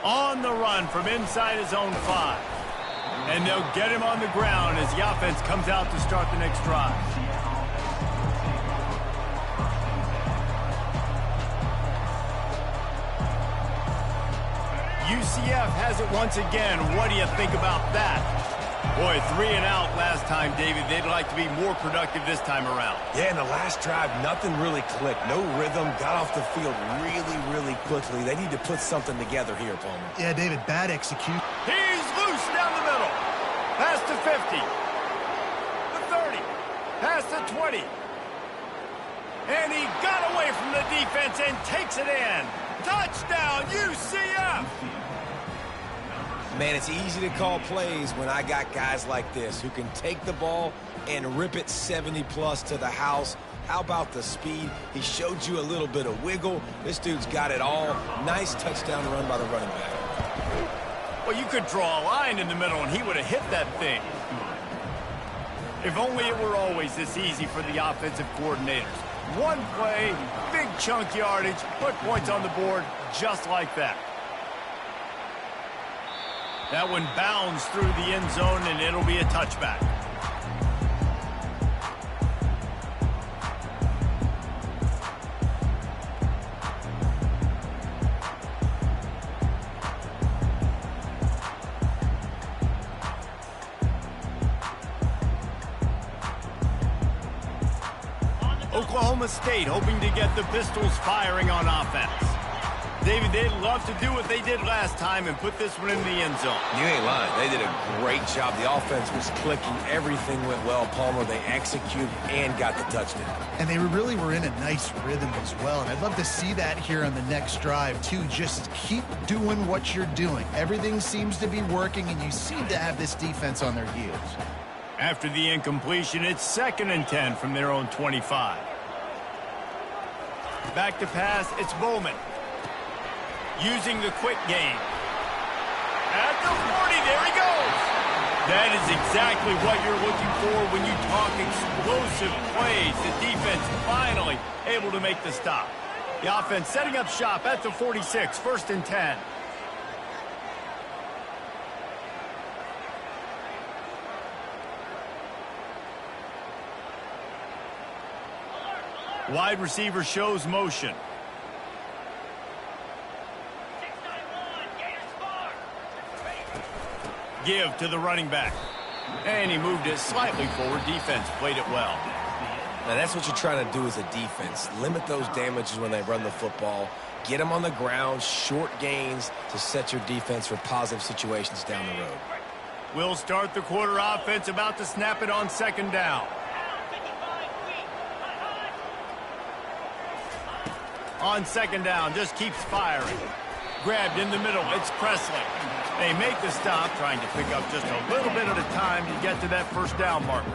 On the run from inside his own 5. And they'll get him on the ground as the offense comes out to start the next drive. UCF has it once again. What do you think about that? Boy, 3 and out last time, David. They'd like to be more productive this time around. Yeah, in the last drive, nothing really clicked. No rhythm, got off the field really quickly. They need to put something together here, Palmer. Yeah, David, bad execution. He's loose down the middle. Pass to 50. The 30. Pass to 20. And he got away from the defense and takes it in. Touchdown, UCF! Man, it's easy to call plays when I got guys like this who can take the ball and rip it 70-plus to the house. How about the speed? He showed you a little bit of wiggle. This dude's got it all. Nice touchdown run by the running back. Well, you could draw a line in the middle, and he would have hit that thing. If only it were always this easy for the offensive coordinators. One play, big chunk yardage, put points on the board just like that. That one bounds through the end zone, and it'll be a touchback. Oklahoma State hoping to get the Pistols firing on offense. David, they'd love to do what they did last time and put this one in the end zone. You ain't lying. They did a great job. The offense was clicking. Everything went well, Palmer. They executed and got the touchdown. And they really were in a nice rhythm as well. And I'd love to see that here on the next drive, too. Just keep doing what you're doing. Everything seems to be working, and you seem to have this defense on their heels. After the incompletion, it's 2nd and 10 from their own 25. Back to pass, it's Bowman. Using the quick game. At the 40, there he goes. That is exactly what you're looking for when you talk explosive plays. The defense finally able to make the stop. The offense setting up shop at the 46, 1st and 10. Wide receiver shows motion. Give to the running back. And he moved it slightly forward. Defense played it well. Now, that's what you're trying to do as a defense. Limit those damages when they run the football. Get them on the ground, short gains to set your defense for positive situations down the road. We'll start the quarter offense, about to snap it on 2nd down. On 2nd down, just keeps firing. Grabbed in the middle, it's Presley. They make the stop, trying to pick up just a little bit at a time to get to that 1st down marker.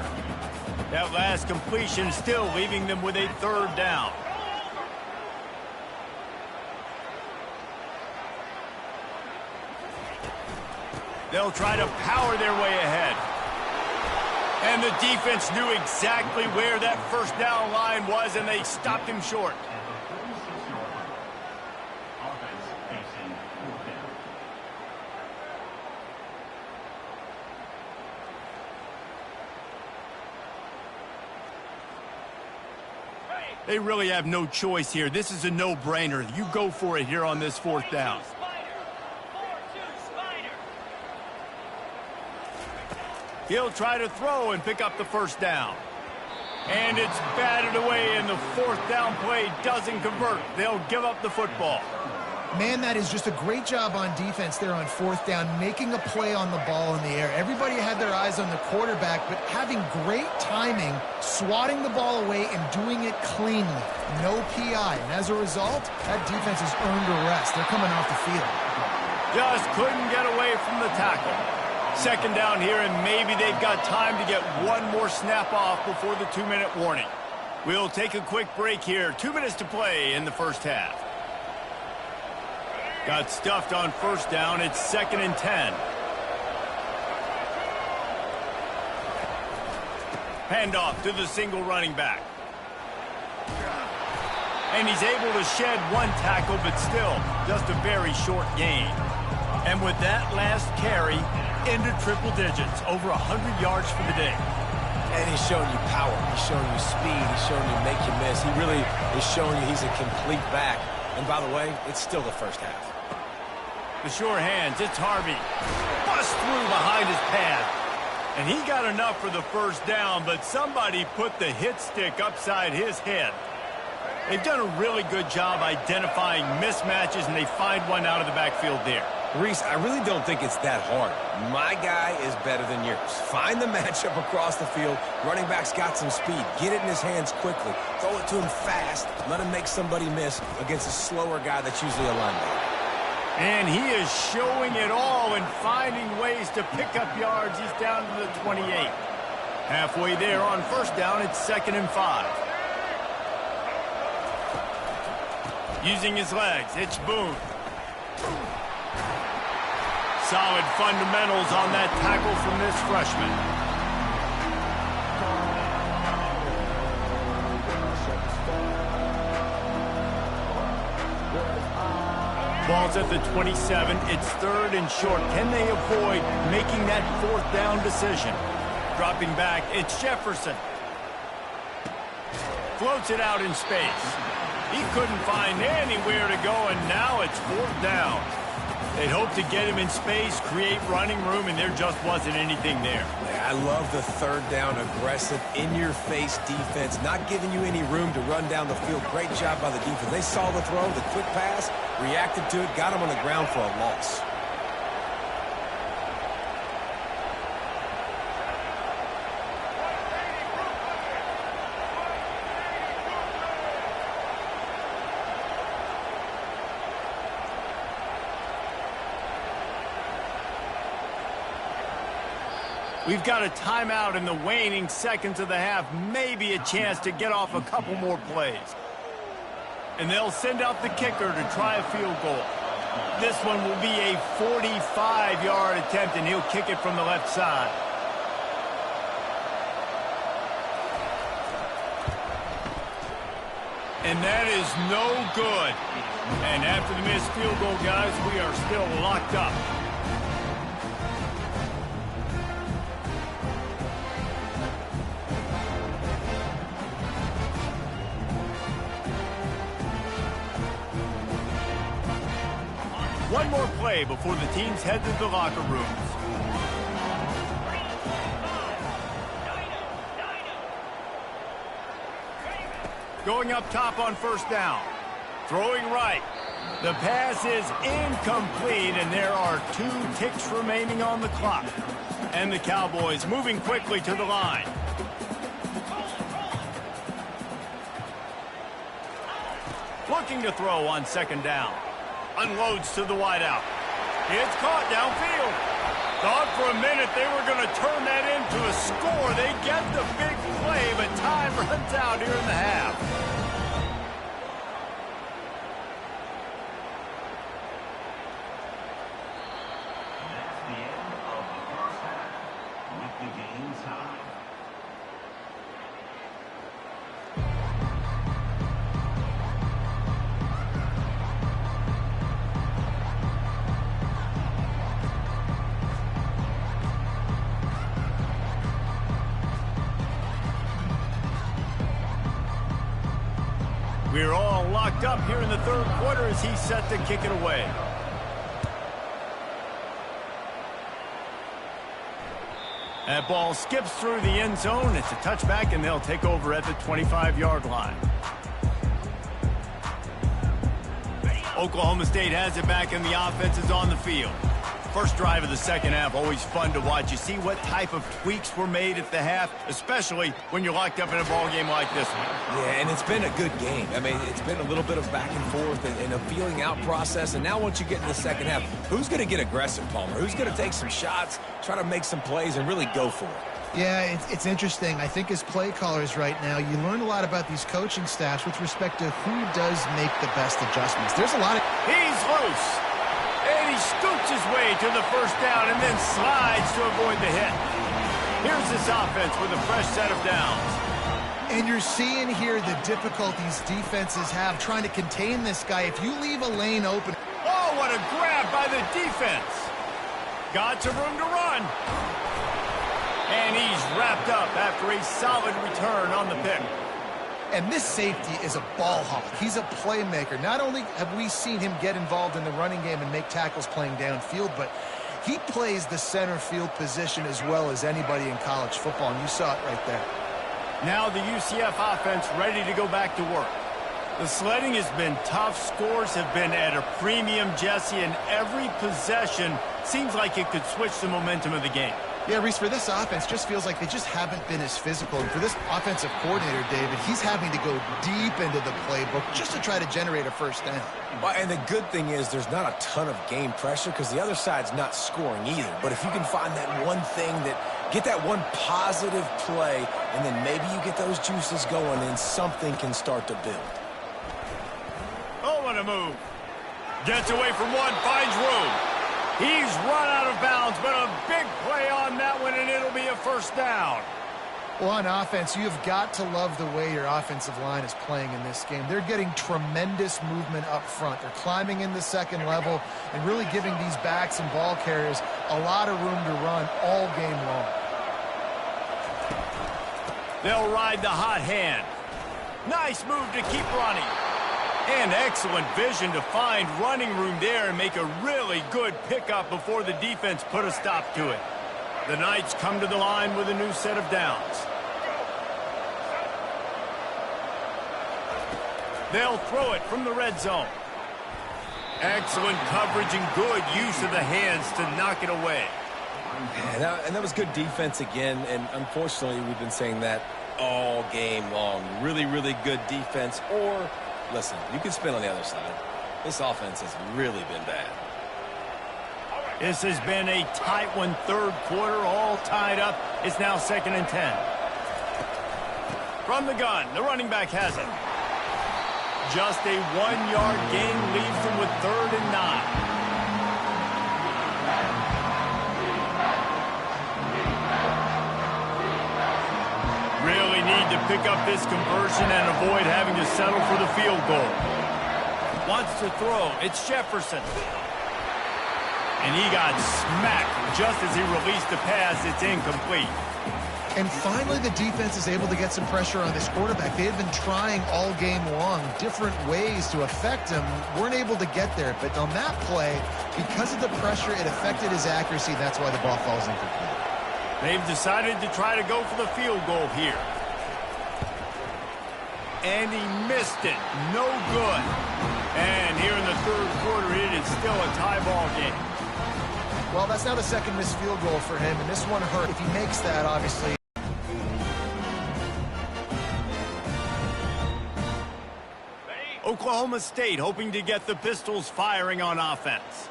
That last completion still leaving them with a 3rd down. They'll try to power their way ahead. And the defense knew exactly where that 1st down line was, and they stopped him short. They really have no choice here. This is a no-brainer. You go for it here on this 4th down. He'll try to throw and pick up the 1st down. And it's batted away, and the 4th down play doesn't convert. They'll give up the football. Man, that is just a great job on defense there on 4th down, making a play on the ball in the air. Everybody had their eyes on the quarterback, but having great timing, swatting the ball away, and doing it cleanly. No PI. And as a result, that defense has earned a rest. They're coming off the field. Just couldn't get away from the tackle. Second down here, and maybe they've got time to get one more snap off before the 2-minute warning. We'll take a quick break here. 2 minutes to play in the first half. Got stuffed on first down. It's 2nd and 10. Handoff to the single running back. And he's able to shed one tackle, but still just a very short gain. And with that last carry, into triple digits, over 100 yards for the day. And he's showing you power. He's showing you speed. He's showing you make you miss. He really is showing you he's a complete back. And by the way, it's still the first half. The sure hands, it's Harvey. Bust through behind his pad. And he got enough for the first down, but somebody put the hit stick upside his head. They've done a really good job identifying mismatches, and they find one out of the backfield there. Reese, I really don't think it's that hard. My guy is better than yours. Find the matchup across the field. Running back's got some speed. Get it in his hands quickly. Throw it to him fast. Let him make somebody miss against a slower guy that's usually a linebacker. And he is showing it all and finding ways to pick up yards. He's down to the 28. Halfway there on first down, it's 2nd and 5. Using his legs, it's Boone. Solid fundamentals on that tackle from this freshman. Ball's at the 27. It's 3rd and short. Can they avoid making that 4th down decision? Dropping back, it's Jefferson. Floats it out in space. He couldn't find anywhere to go, and now it's 4th down. They'd hope to get him in space, create running room, and there just wasn't anything there. I love the 3rd down aggressive, in-your-face defense, not giving you any room to run down the field. Great job by the defense. They saw the throw, the quick pass, reacted to it, got him on the ground for a loss. We've got a timeout in the waning seconds of the half. Maybe a chance to get off a couple more plays. And they'll send out the kicker to try a field goal. This one will be a 45-yard attempt, and he'll kick it from the left side. And that is no good. And after the missed field goal, guys, we are still locked up. One more play before the teams head to the locker rooms. Going up top on first down. Throwing right. The pass is incomplete, and there are 2 ticks remaining on the clock. And the Cowboys moving quickly to the line. Looking to throw on second down. Unloads to the wideout. It's caught downfield. Thought for a minute they were going to turn that into a score. They get the big play, but time runs out here in the half. That's the end of the first half with the game time. We're all locked up here in the third quarter as he's set to kick it away. That ball skips through the end zone. It's a touchback, and they'll take over at the 25-yard line. Oklahoma State has it back, and the offense is on the field. first drive of the second half, always fun to watch. You see what type of tweaks were made at the half, especially when you're locked up in a ball game like this one. Yeah, and it's been a good game. I mean, it's been a little bit of back and forth and a feeling out process. And now once you get in the second half, who's going to get aggressive, Palmer? Who's going to take some shots, try to make some plays, and really go for it? Yeah, it's interesting. I think as play callers right now, you learn a lot about these coaching staffs with respect to who does make the best adjustments. There's a lot of... He's loose. And he scoots his way to the first down and then slides to avoid the hit. Here's this offense with a fresh set of downs. And you're seeing here the difficulties defenses have trying to contain this guy. If you leave a lane open... Oh, what a grab by the defense. Got some room to run. And he's wrapped up after a solid return on the pick. And this safety is a ball hawk. He's a playmaker. Not only have we seen him get involved in the running game and make tackles playing downfield, but he plays the center field position as well as anybody in college football, and you saw it right there. Now the UCF offense ready to go back to work. The sledding has been tough. Scores have been at a premium, Jesse, and every possession seems like it could switch the momentum of the game. Yeah, Reese, for this offense, just feels like they just haven't been as physical. And for this offensive coordinator, David, he's having to go deep into the playbook just to try to generate a first down. Well, and the good thing is there's not a ton of game pressure because the other side's not scoring either. But if you can find that one thing get that one positive play, and then maybe you get those juices going, and something can start to build. Oh, what a move. Gets away from one, finds room. He's run out of bounds, but a big play on that one, and it'll be a first down. Well, on offense, you have got to love the way your offensive line is playing in this game. They're getting tremendous movement up front. They're climbing in the second level and really giving these backs and ball carriers a lot of room to run all game long. They'll ride the hot hand. Nice move to keep running. And excellent vision to find running room there and make a really good pickup before the defense put a stop to it. The Knights come to the line with a new set of downs. They'll throw it from the red zone. Excellent coverage and good use of the hands to knock it away. And that was good defense again, and unfortunately we've been saying that all game long. Really, really good defense, or... Listen, you can spin on the other side. This offense has really been bad. This has been a tight one, third quarter, all tied up. It's now 2nd and 10. From the gun, the running back has it. Just a 1-yard gain leaves them with 3rd and 9. Really need to pick up this conversion and avoid having to settle for the field goal. Wants to throw. It's Jefferson. And he got smacked just as he released the pass. It's incomplete. And finally, the defense is able to get some pressure on this quarterback. They had been trying all game long different ways to affect him. Weren't able to get there. But on that play, because of the pressure, it affected his accuracy. That's why the ball falls incomplete. They've decided to try to go for the field goal here. And he missed it. No good. And here in the third quarter, it is still a tie ball game. Well, that's now the second missed field goal for him, and this one hurt. If he makes that, obviously. Oklahoma State hoping to get the Pistols firing on offense.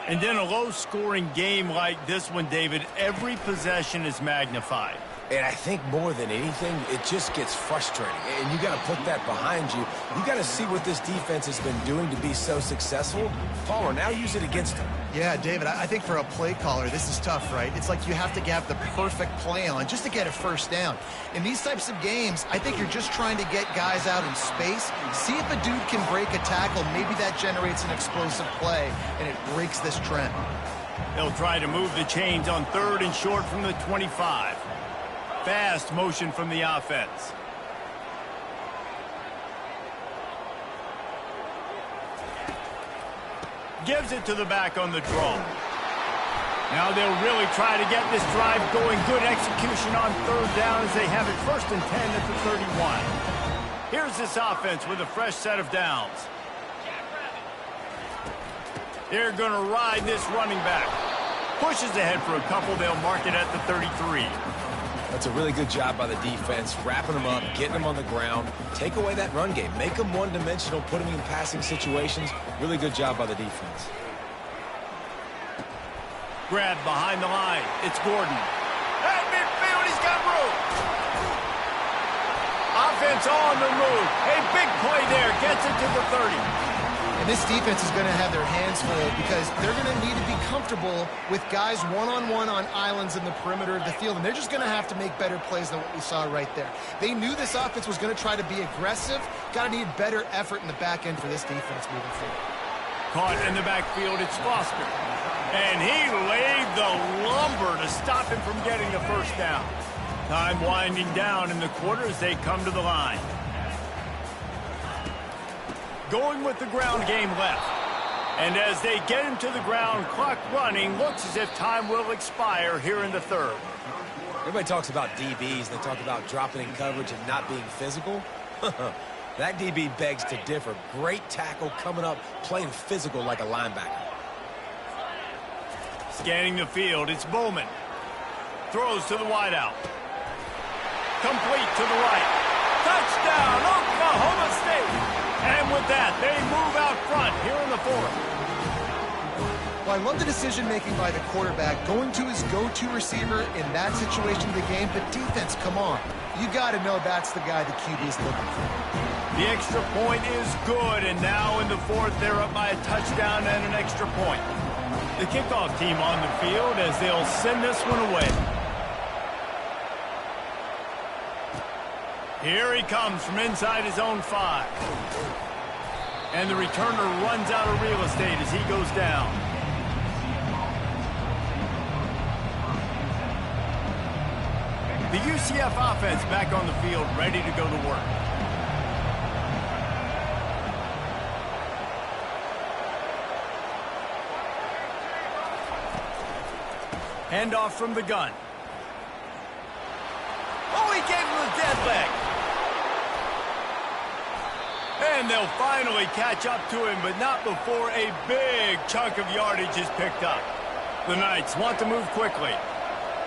And in a low-scoring game like this one, David, every possession is magnified. And I think more than anything, it just gets frustrating. And you got to put that behind you. You got to see what this defense has been doing to be so successful. Palmer, now use it against them. Yeah, David, I think for a play caller, this is tough, right? It's like you have to have the perfect play on just to get a first down. In these types of games, I think you're just trying to get guys out in space, see if a dude can break a tackle. Maybe that generates an explosive play, and it breaks this trend. They'll try to move the chains on 3rd and short from the 25. Fast motion from the offense. Gives it to the back on the draw. Now they'll really try to get this drive going. Good execution on 3rd down as they have it 1st and 10 at the 31. Here's this offense with a fresh set of downs. They're going to ride this running back. pushes ahead for a couple. They'll mark it at the 33. That's a really good job by the defense, wrapping them up, getting them on the ground. Take away that run game. Make them one-dimensional, put them in passing situations. Really good job by the defense. Grab behind the line. It's Gordon. At midfield, he's got room. Offense on the move. A big play there. Gets it to the 30. And this defense is going to have their hands full because they're going to need to be comfortable with guys one-on-one on islands in the perimeter of the field. And they're just going to have to make better plays than what we saw right there. They knew this offense was going to try to be aggressive. Got to need better effort in the back end for this defense moving forward. Caught in the backfield, it's Foster. And he laid the lumber to stop him from getting the first down. Time winding down in the quarter as they come to the line. Going with the ground game left. And as they get him to the ground, clock running, looks as if time will expire here in the third. Everybody talks about DBs. They talk about dropping in coverage and not being physical. That DB begs to differ. Great tackle coming up, playing physical like a linebacker. Scanning the field, it's Bowman. Throws to the wideout. Complete to the right. Touchdown, Oklahoma State. And with that, they move out front here in the fourth. Well, I love the decision-making by the quarterback, going to his go-to receiver in that situation of the game. But defense, come on. You got to know that's the guy the QB is looking for. The extra point is good, and now in the fourth, they're up by a touchdown and an extra point. The kickoff team on the field as they'll send this one away. Here he comes from inside his own 5. And the returner runs out of real estate as he goes down. The UCF offense back on the field, ready to go to work. Handoff from the gun. Oh, he gave him a dead leg. And they'll finally catch up to him, but not before a big chunk of yardage is picked up. The Knights want to move quickly.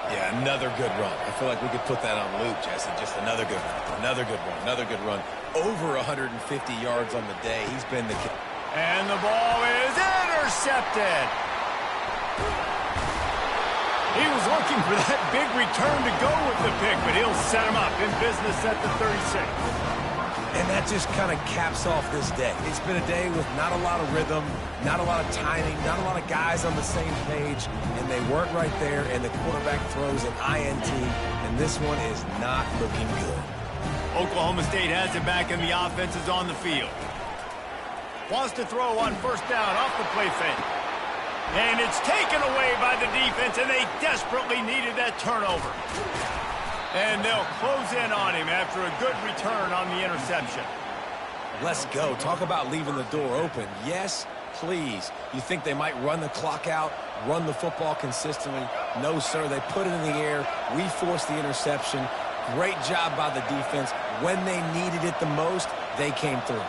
Yeah, another good run. I feel like we could put that on loop, Jesse. Just another good run, another good run, another good run. Over 150 yards on the day. He's been the kid. And the ball is intercepted. He was looking for that big return to go with the pick, but he'll set him up in business at the 36. And that just kind of caps off this day. It's been a day with not a lot of rhythm, not a lot of timing, not a lot of guys on the same page, and they weren't right there, and the quarterback throws an INT, and this one is not looking good. Oklahoma State has it back, and the offense is on the field. Wants to throw on first down off the play fake. And it's taken away by the defense, and they desperately needed that turnover. And they'll close in on him after a good return on the interception. Let's go. Talk about leaving the door open. Yes, please. You think they might run the clock out, run the football consistently? No, sir. They put it in the air. We forced the interception. Great job by the defense. When they needed it the most, they came through.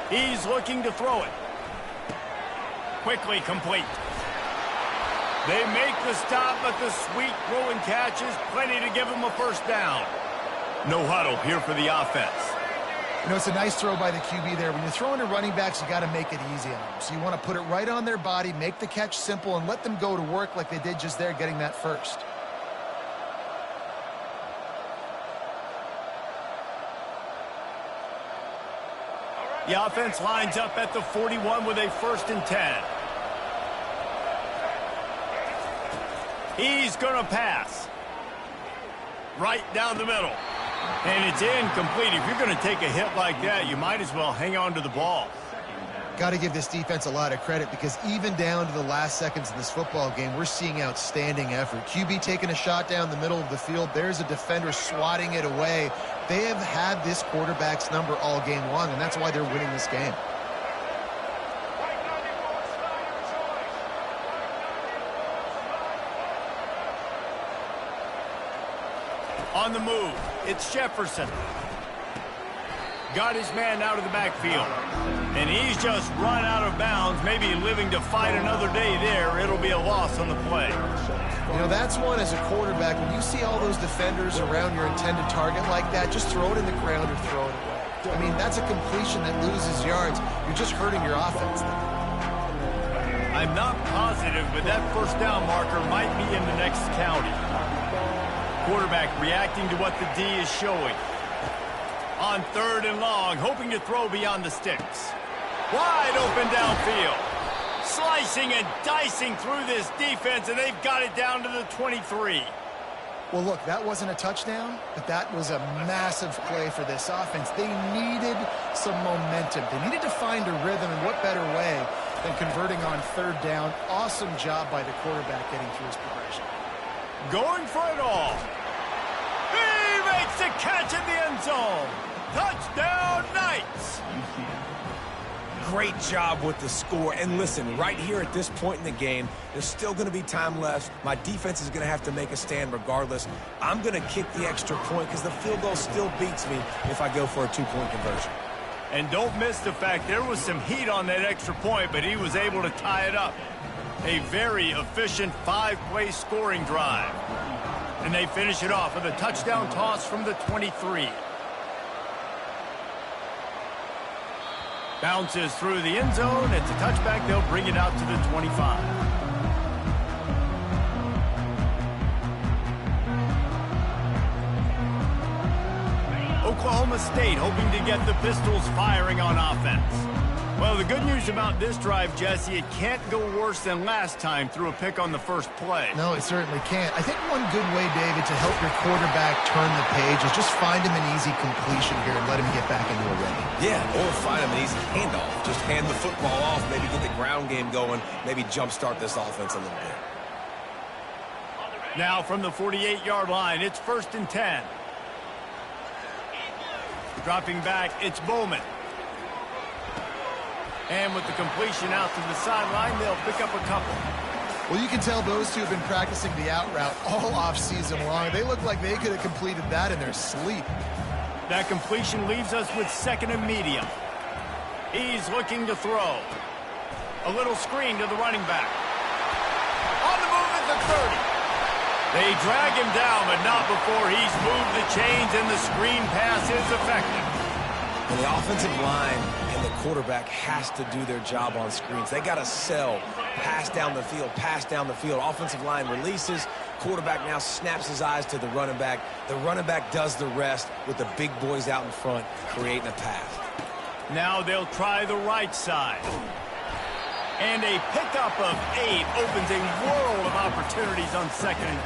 He's looking to throw it. Quickly complete. They make the stop, but the sweet throw and catch is plenty to give them a first down. No huddle here for the offense. You know, it's a nice throw by the QB there. When you're throwing to running backs, you got to make it easy on them. So you want to put it right on their body, make the catch simple, and let them go to work like they did just there, getting that first. The offense lines up at the 41 with a 1st and 10. He's going to pass. Right down the middle. And it's incomplete. If you're going to take a hit like that, you might as well hang on to the ball. Got to give this defense a lot of credit because even down to the last seconds of this football game, we're seeing outstanding effort. QB taking a shot down the middle of the field. There's a defender swatting it away. They have had this quarterback's number all game long, and that's why they're winning this game. On the move, it's Jefferson. Got his man out of the backfield. And he's just run out of bounds, maybe living to fight another day there. It'll be a loss on the play. You know, that's one as a quarterback. When you see all those defenders around your intended target like that, just throw it in the ground or throw it away. I mean, that's a completion that loses yards. You're just hurting your offense there. I'm not positive, but that first down marker might be in the next county. Quarterback reacting to what the D is showing. On 3rd and long, hoping to throw beyond the sticks. Wide open downfield. Slicing and dicing through this defense, and they've got it down to the 23. Well, look, that wasn't a touchdown, but that was a massive play for this offense. They needed some momentum. They needed to find a rhythm, and what better way than converting on 3rd down. Awesome job by the quarterback getting through his progression. Going for it all. He makes the catch in the end zone. Touchdown, Knights. Great job with the score. And listen, right here at this point in the game, there's still going to be time left. My defense is going to have to make a stand regardless. I'm going to kick the extra point because the field goal still beats me if I go for a 2-point conversion. And don't miss the fact there was some heat on that extra point, but he was able to tie it up. A very efficient 5-play scoring drive. And they finish it off with a touchdown toss from the 23. Bounces through the end zone. It's a touchback. They'll bring it out to the 25. Oklahoma State hoping to get the Pistols firing on offense. Well, the good news about this drive, Jesse, it can't go worse than last time through a pick on the first play. No, it certainly can't. I think one good way, David, to help your quarterback turn the page is just find him an easy completion here and let him get back into a rhythm. Yeah, or find him an easy handoff. Just hand the football off, maybe get the ground game going, maybe jumpstart this offense a little bit. Now from the 48-yard line, it's 1st and 10. Dropping back, it's Bowman. And with the completion out to the sideline, they'll pick up a couple. Well, you can tell those two have been practicing the out route all off-season long. They look like they could have completed that in their sleep. That completion leaves us with 2nd and medium. He's looking to throw. A little screen to the running back. On the move at the 30. They drag him down, but not before he's moved the chains, and the screen pass is effective. And the offensive line and the quarterback has to do their job on screens. They got to sell, pass down the field, pass down the field. Offensive line releases. Quarterback now snaps his eyes to the running back. The running back does the rest with the big boys out in front, creating a pass. Now they'll try the right side. And a pickup of 8 opens a world of opportunities on 2nd and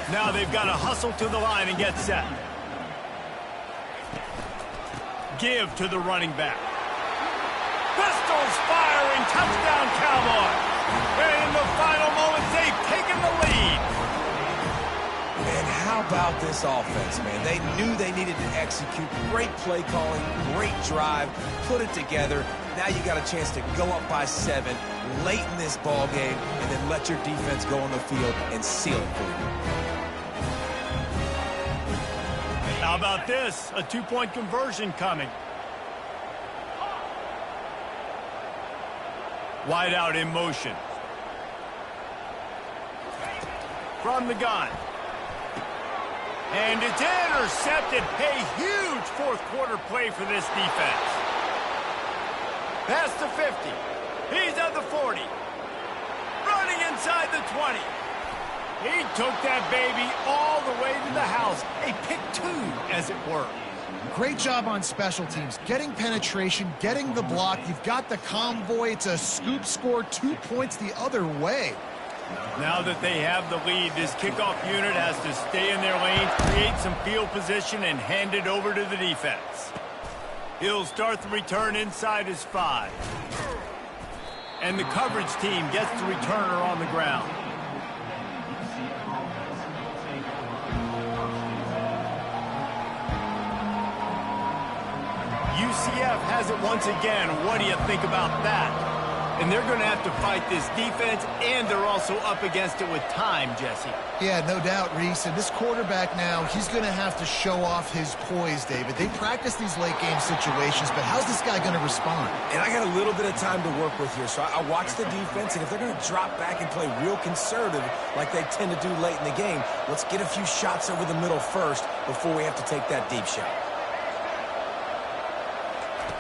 2. Now they've got to hustle to the line and get set. Give to the running back. Pistols firing, touchdown Cowboys. And in the final moments, they've taken the lead. And how about this offense, man? They knew they needed to execute. Great play calling, great drive, put it together. Now you got a chance to go up by 7 late in this ball game and then let your defense go on the field and seal it for you. How about this? A 2-point conversion coming. Wide out in motion. From the gun. And it's intercepted. A huge 4th quarter play for this defense. Past the 50. He's at the 40. Running inside the 20. He took that baby all the way to the house. A pick 2, as it were. Great job on special teams. Getting penetration, getting the block. You've got the convoy. It's a scoop score, 2 points the other way. Now that they have the lead, this kickoff unit has to stay in their lanes, create some field position, and hand it over to the defense. He'll start the return inside his 5. And the coverage team gets the returner on the ground. UCF has it once again. What do you think about that? And they're going to have to fight this defense, and they're also up against it with time, Jesse. Yeah, no doubt, Reese. And this quarterback now, he's going to have to show off his poise, David. They practice these late-game situations, but how's this guy going to respond? And I got a little bit of time to work with here, so I watch the defense, and if they're going to drop back and play real conservative like they tend to do late in the game, let's get a few shots over the middle first before we have to take that deep shot.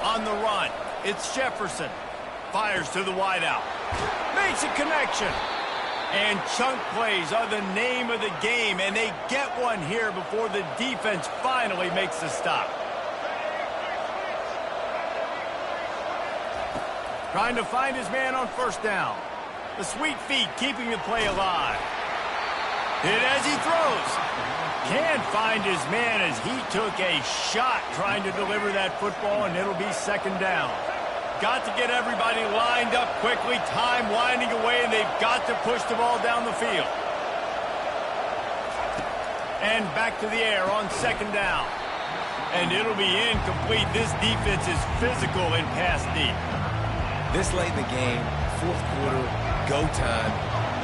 On the run, it's Jefferson. Fires to the wideout. Makes a connection. And chunk plays are the name of the game, and they get one here before the defense finally makes the stop. Trying to find his man on first down. The sweet feet keeping the play alive. Hit as he throws. Can't find his man as he took a shot trying to deliver that football, and it'll be second down. Got to get everybody lined up quickly, time winding away, and they've got to push the ball down the field. And back to the air on second down. And it'll be incomplete. This defense is physical in pass deep. This late in the game, fourth quarter, go time,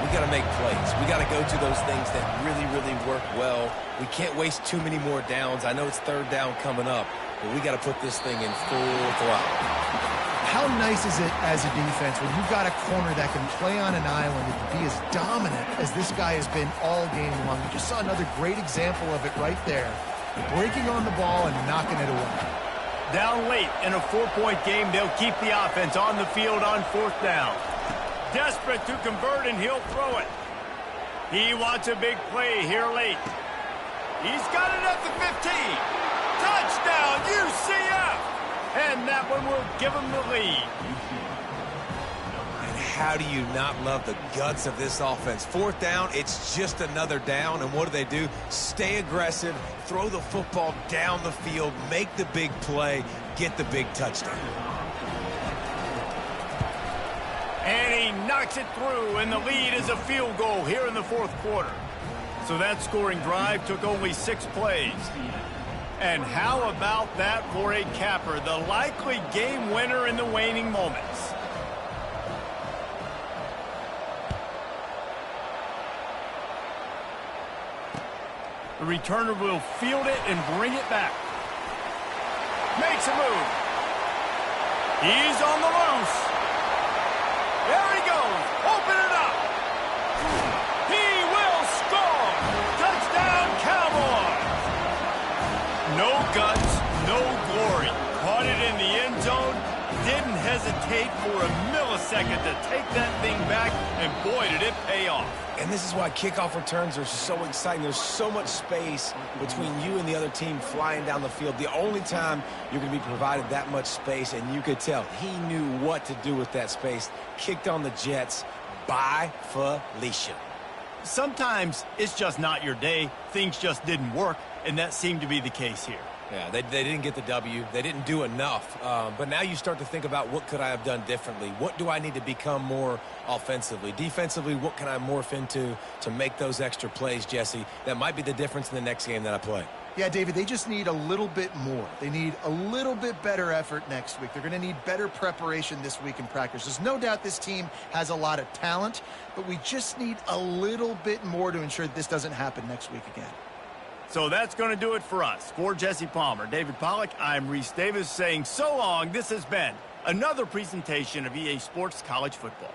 we got to make plays. We got to go to those things that really, really work well. We can't waste too many more downs. I know it's third down coming up, but we got to put this thing in full throttle. How nice is it as a defense when you've got a corner that can play on an island and be as dominant as this guy has been all game long? We just saw another great example of it right there. Breaking on the ball and knocking it away. Down late in a 4-point game, they'll keep the offense on the field on fourth down. Desperate to convert, and he'll throw it. He wants a big play here late. He's got it at the 15. Touchdown, UCF! And that one will give him the lead. And how do you not love the guts of this offense? Fourth down, it's just another down. And what do? Stay aggressive, throw the football down the field, make the big play, get the big touchdown. And he knocks it through, and the lead is a field goal here in the fourth quarter. So that scoring drive took only 6 plays. And how about that for a capper, the likely game winner in the waning moments? The returner will field it and bring it back. Makes a move. He's on the loose. There he goes. Open it up. He will score. Touchdown, Cowboys. No guts, no glory. Caught it in the end zone. Didn't hesitate for a millisecond to take that thing back, and boy, did it pay off. And this is why kickoff returns are so exciting. There's so much space between you and the other team flying down the field. The only time you're going to be provided that much space, and you could tell he knew what to do with that space. Kicked on the Jets by Felicia. Sometimes it's just not your day. Things just didn't work, and that seemed to be the case here. Yeah, they didn't get the W. They didn't do enough. But now you start to think about, what could I have done differently? What do I need to become more offensively? Defensively, what can I morph into to make those extra plays, Jesse? That might be the difference in the next game that I play. Yeah, David, they just need a little bit more. They need a little bit better effort next week. They're going to need better preparation this week in practice. There's no doubt this team has a lot of talent, but we just need a little bit more to ensure that this doesn't happen next week again. So that's going to do it for us. For Jesse Palmer, David Pollack, I'm Reese Davis saying so long. This has been another presentation of EA Sports College Football.